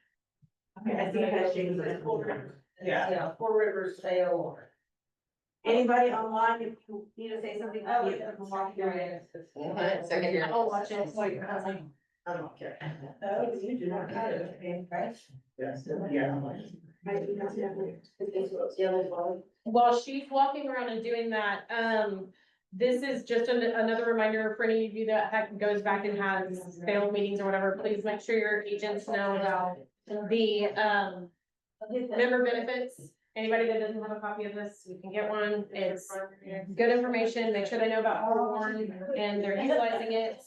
Okay, I think that's changed. Yeah, Four Rivers sale. Anybody online, if you need to say something, oh, yeah, I'm walking around. Secondary. Oh, watch it. Wait, I was like, I don't care. oh, you do not have it, okay, right? Yes, yeah. While she's walking around and doing that, this is just another reminder for any of you that goes back and has failed meetings or whatever, please make sure your agents know about the, member benefits. Anybody that doesn't have a copy of this, you can get one. It's good information. Make sure they know about Forewarn and they're utilizing it.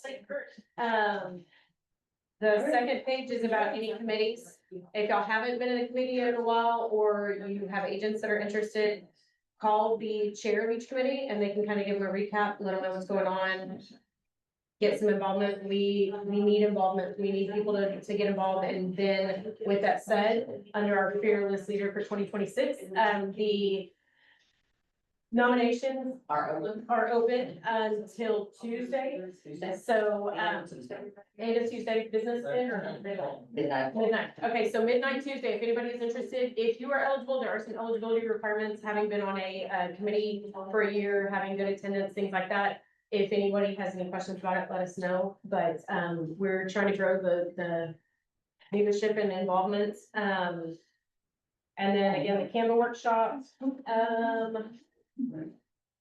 The second page is about any committees. If y'all haven't been in a committee in a while, or you have agents that are interested, call the chair of each committee and they can kind of give them a recap, let them know what's going on. get some involvement. We need involvement. We need people to get involved. And then with that said, under our fearless leader for 2026, the nominations are open until Tuesday. So, end of Tuesday, business end or Midnight. midnight. Okay, so midnight Tuesday, if anybody is interested, if you are eligible, there are some eligibility requirements, having been on a committee for a year, having good attendance, things like that. If anybody has any questions about it, let us know. But, we're trying to grow the leadership and involvement. And then again, the Canva workshop,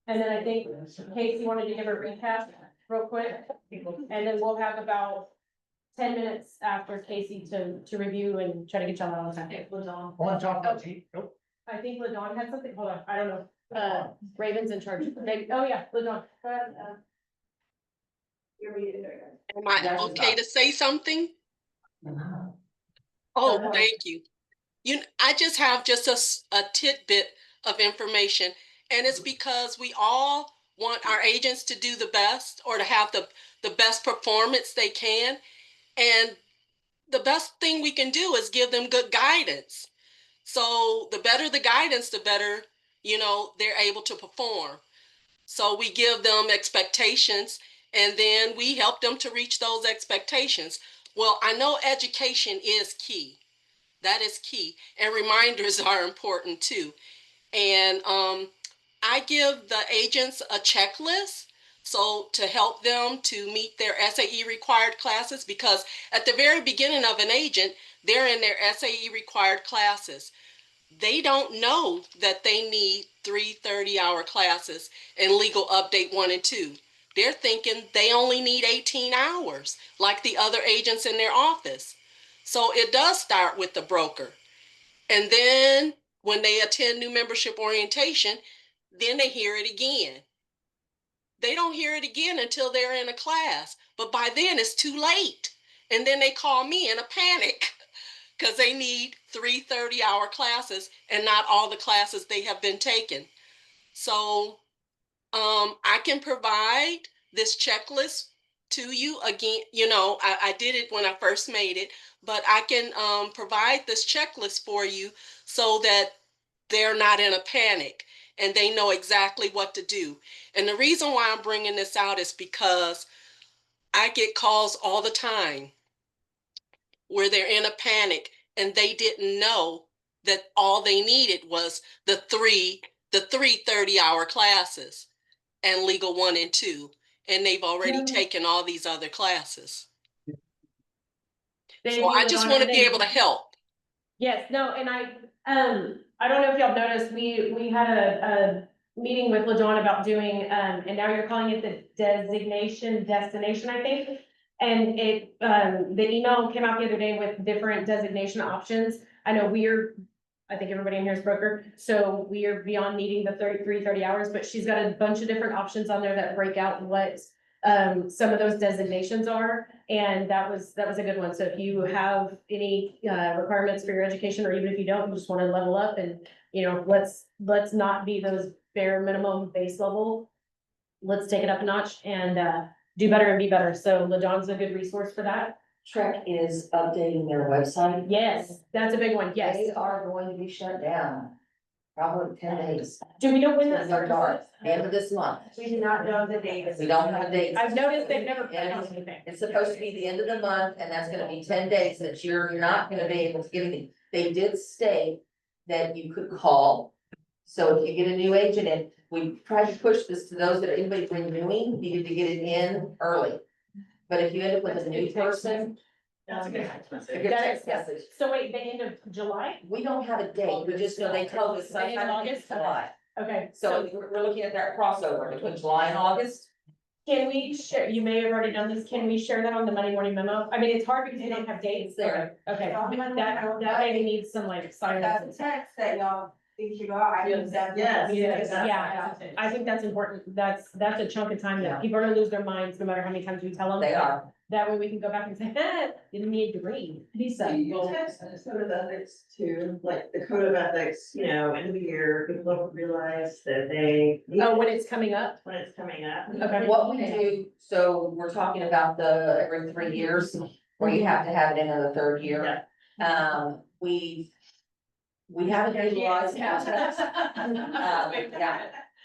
and then I think Casey wanted to give a recap real quick, and then we'll have about 10 minutes after Casey to review and try to get y'all on time. On top of it. I think LaDawn had something, hold on, I don't know, Raven's in charge. Oh, yeah, LaDawn. Am I okay to say something? Oh, thank you. I just have a tidbit of information, and it's because we all want our agents to do the best or to have the best performance they can. And the best thing we can do is give them good guidance. So the better the guidance, the better, they're able to perform. So we give them expectations, and then we help them to reach those expectations. Well, I know education is key. That is key. And reminders are important too. And I give the agents a checklist so to help them to meet their SAE required classes, because at the very beginning of an agent, they're in their SAE required classes. They don't know that they need 3 30-hour classes in Legal Update 1 and 2. They're thinking they only need 18 hours, like the other agents in their office. So it does start with the broker. And then when they attend new membership orientation, then they hear it again. They don't hear it again until they're in a class, but by then it's too late. And then they call me in a panic because they need 3 30-hour classes and not all the classes they have been taking. So I can provide this checklist to you again. I did it when I first made it, but I can provide this checklist for you so that they're not in a panic and they know exactly what to do. And the reason why I'm bringing this out is because I get calls all the time where they're in a panic and they didn't know that all they needed was the three 30-hour classes and Legal 1 and 2, and they've already taken all these other classes. So I just want to be able to help. Yes, no, and I don't know if y'all noticed, we had a meeting with LaDawn about doing, and now you're calling it the destination, I think. And the email came out the other day with different designation options. I know I think everybody in here is broker, so we are beyond needing the 30 hours, but she's got a bunch of different options on there that break out what some of those designations are, and that was a good one. So if you have any requirements for your education, or even if you don't, you just want to level up, and let's not be those bare minimum base level. Let's take it up a notch and do better and be better. So LaDawn's a good resource for that. Trek is updating their website. Yes, that's a big one. Yes. They are going to be shut down. Probably 10 days. Do we know when that They're dark, end of this month. We do not know the date. We don't have a date. I've noticed they've never put out anything. It's supposed to be the end of the month, and that's gonna be 10 days that you're not gonna be able to get anything. They did state that you could call. So if you get a new agent in, we tried to push this to those that anybody renewing, needed to get it in early. But if you end up with a new person. That's a good text message. So wait, the end of July? We don't have a date, we just know they told us The end of sometime in August? July. Okay, So we're looking at that crossover between July and August. can we share, you may have already done this, can we share that on the Monday morning memo? I mean, it's hard because you don't have dates there. Okay, that maybe needs some like silence. That's a text that y'all think you got. I use that. Yes. Yeah, I think that's important. That's a chunk of time that people are gonna lose their minds no matter how many times we tell them. They are. That way we can go back and say, didn't need to read. He's So saying, you text the code of ethics too, like the code of ethics, you know, end of the year, people don't realize that they. oh, when it's coming up? When it's coming up. Okay. What we do, so we're talking about the every 3 years, where you have to have it in the third year. We haven't utilized. Yeah,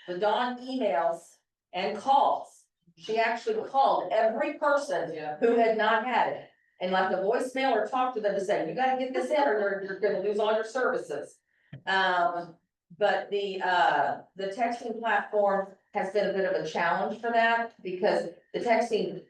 the Dawn emails and calls. She actually called every person who had not had it and left a voicemail or talked to them to say, you gotta get this in or you're gonna lose all your services. But the texting platform has been a bit of a challenge for that because the texting,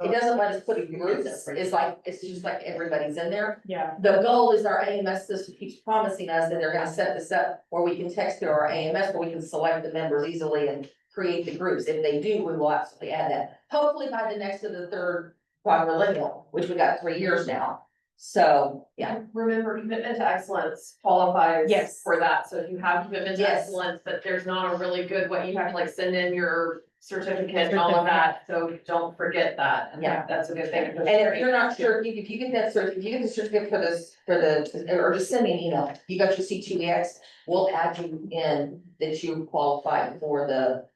it doesn't let us put in groups. It's just like everybody's in there. Yeah. The goal is our AMS system keeps promising us that they're gonna set this up where we can text through our AMS, where we can select the members easily and create the groups. If they do, we will absolutely add that. Hopefully by the next of the third quadrennial, which we got 3 years now. So, yeah. Remember, commitment to excellence qualifies. Yes. For that, so if you have commitment to Yes. excellence, but there's not a really good way, you have to like send in your certificate and all of that, so don't forget that. And Yeah. That's a good thing. And if you're not sure, if you get that if you get the certificate or just send me an email, you got your C2EX, we'll add you in that you qualified for the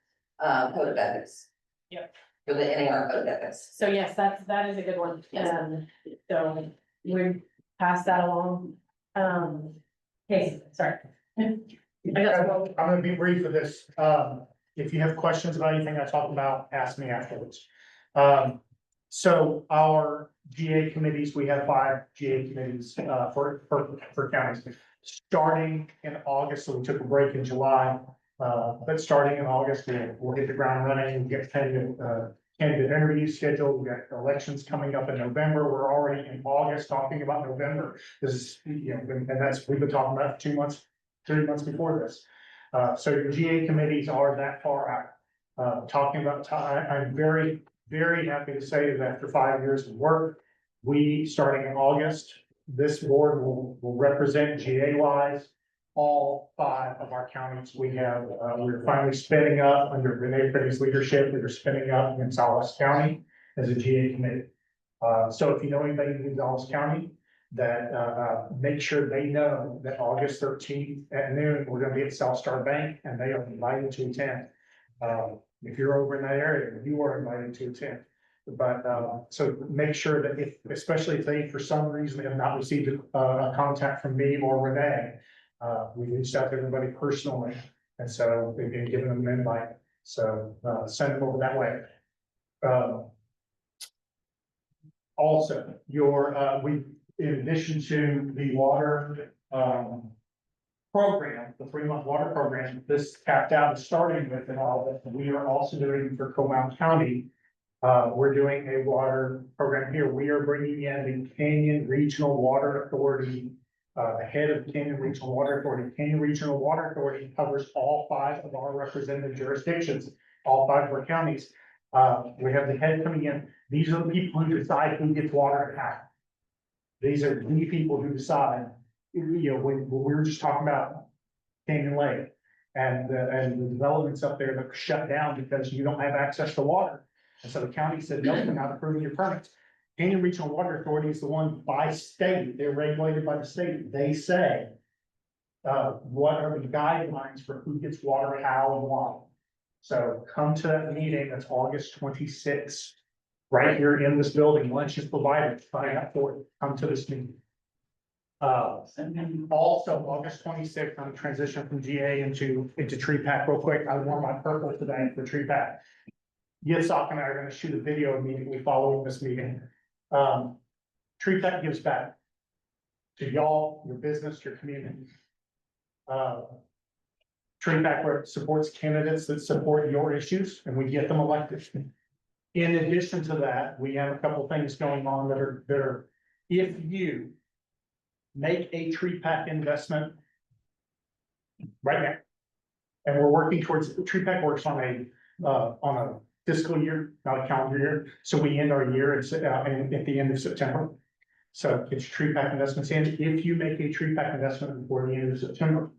code of ethics. Yep. For the NAR code of ethics. So yes, that is a good one. Yes. So we pass that along. Okay, sorry. I'm gonna be brief with this. If you have questions about anything I talk about, ask me afterwards. So our GA committees, we have 5 GA committees, for counties. Starting in August, so we took a break in July, but starting in August, we'll hit the ground running, and get candidate interviews scheduled, we got elections coming up in November, we're already in August talking about November. This is, you know, and that's, we've been talking about it for 2 months, 3 months before this. So your GA committees are that far out. Talking about time, I'm very, very happy to say that after 5 years of work, we, starting in August, this board will represent GA wise all 5 of our counties. We have, we're finally spinning up under Renee Pretty's leadership. We're spinning up in Gonzales County as a GA committee. So if you know anybody in Gonzales County, that make sure they know that August 13th at noon, we're gonna be at South Star Bank and they are invited to attend. If you're over in that area, you are invited to attend. But so make sure that if, especially if they, for some reason, have not received a contact from me or Renee, we reached out to everybody personally, and so we've been giving them an invite. So send them over that way. Also, in addition to the water program, the 3-month water program, this capped out is starting with and all that. We are also doing for Comal County. We're doing a water program here. We are bringing in the Canyon Regional Water Authority. The head of Canyon Regional Water Authority. Canyon Regional Water Authority covers all 5 of our represented jurisdictions, all 5 of our counties. We have the head coming in. These are the people who decide who gets water and how. These are the people who decide, you know, when we were just talking about Canyon Lake and the developments up there that were shut down because you don't have access to water. And so the county said, no, you're not approving your permits. Canyon Regional Water Authority is the one by state, they're regulated by the state, they say. What are the guidelines for who gets water, how, and why? So come to that meeting, that's August 26th, right here in this building, lunch is provided, sign up for it, come to this meeting. Also, August 26th, I'm transitioning from GA into tree pack real quick, I wore my purple today for tree pack. Yitzhak and I are gonna shoot a video immediately following this meeting. Tree Pack gives back to y'all, your business, your community. Tree Pack supports candidates that support your issues and we get them elected. In addition to that, we have a couple things going on that are, if you make a Tree Pack investment right now, and we're working towards, Tree Pack works on a fiscal year, not a calendar year. So we end our year at the end of September. So get your tree pack investments in. If you make a tree pack investment before the end of September,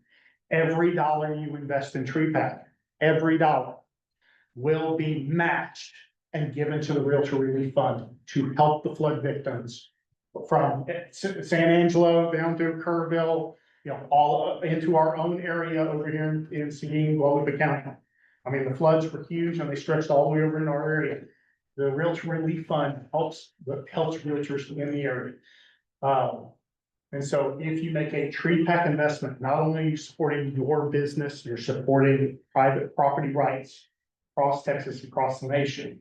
every dollar you invest in tree pack, every dollar will be matched and given to the Realtor Relief Fund to help the flood victims from San Angelo down through Kerrville, you know, all into our own area over here in Seguin, Guadalupe County. I mean, the floods were huge and they stretched all the way over in our area. The Realtor Relief Fund helps realtors in the area. And so if you make a tree pack investment, not only are you supporting your business, you're supporting private property rights across Texas, across the nation,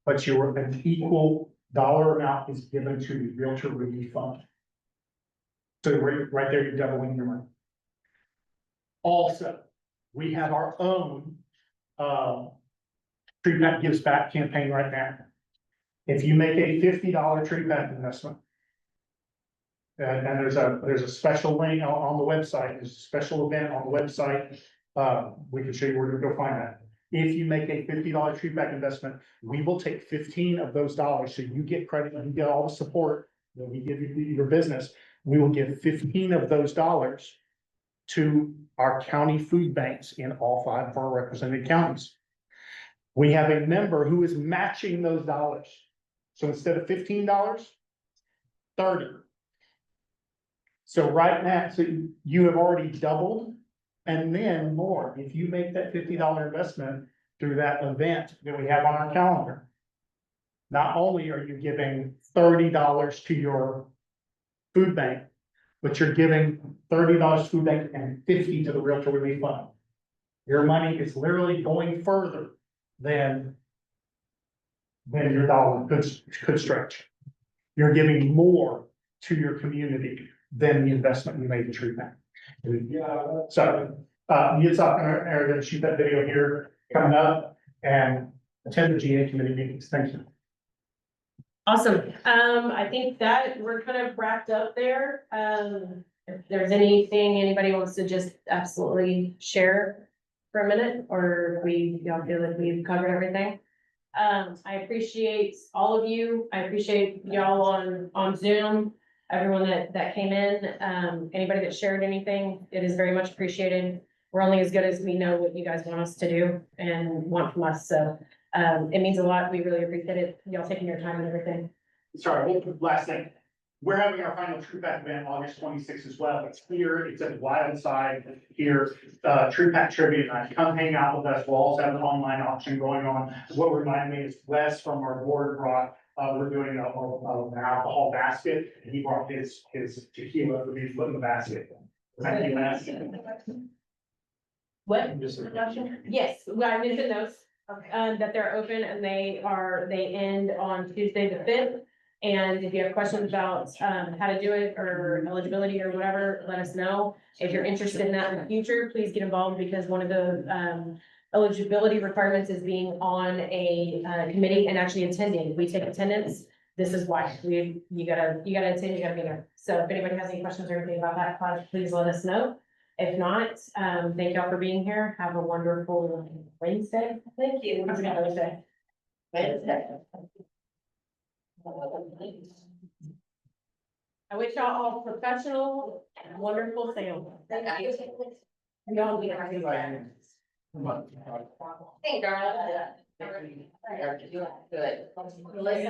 but an equal dollar amount is given to the Realtor Relief Fund. So right there, you're doubling your money. Also, we have our own Tree Pack Gives Back campaign right now. If you make a $50 tree pack investment, and there's a special link on the website, there's a special event on the website. We can show you where to go find that. If you make a $50 tree pack investment, we will take 15 of those dollars. So you get credit and you get all the support that we give you your business. We will give 15 of those dollars to our county food banks in all 5 of our represented counties. We have a member who is matching those dollars. So instead of $15, 30. So right now, so you have already doubled and then more. If you make that $50 investment through that event that we have on our calendar, not only are you giving $30 to your food bank, but you're giving $30 to food bank and 50 to the Realtor Relief Fund. Your money is literally going further than your dollar could stretch. You're giving more to your community than the investment you made in tree pack. So, Yitzhak and I are gonna shoot that video here coming up and attend the GA committee meetings. Thank you. Awesome. I think that we're kind of wrapped up there. If there's anything anybody wants to just absolutely share for a minute, or if y'all feel like we've covered everything. I appreciate all of you. I appreciate y'all on Zoom, everyone that came in, anybody that shared anything, it is very much appreciated. We're only as good as we know what you guys want us to do and want from us, so it means a lot. We really appreciate it, y'all taking your time and everything. Sorry, last thing. We're having our final True Pack event August 26th as well. It's here, it's at Wildside here, True Pack Tribute Night. Come hang out with us. We'll also have an online auction going on. What reminded me is Wes from our board brought, we're doing an alcohol basket, and he brought his tequila to be put in the basket. Thank you, Wes. What? Yes, well, I mentioned those, that they're open and they end on Tuesday the 5th. And if you have questions about, how to do it or eligibility or whatever, let us know. If you're interested in that in the future, please get involved, because one of the, eligibility requirements is being on a, committee and actually attending. We take attendance. This is why you gotta attend, you gotta be there. So if anybody has any questions or anything about that class, please let us know. If not, thank y'all for being here. Have a wonderful Wednesday. Thank you. Have a good Wednesday. I wish y'all all professional, wonderful sales. Thank you. Y'all be happy. Hey, darling. Good.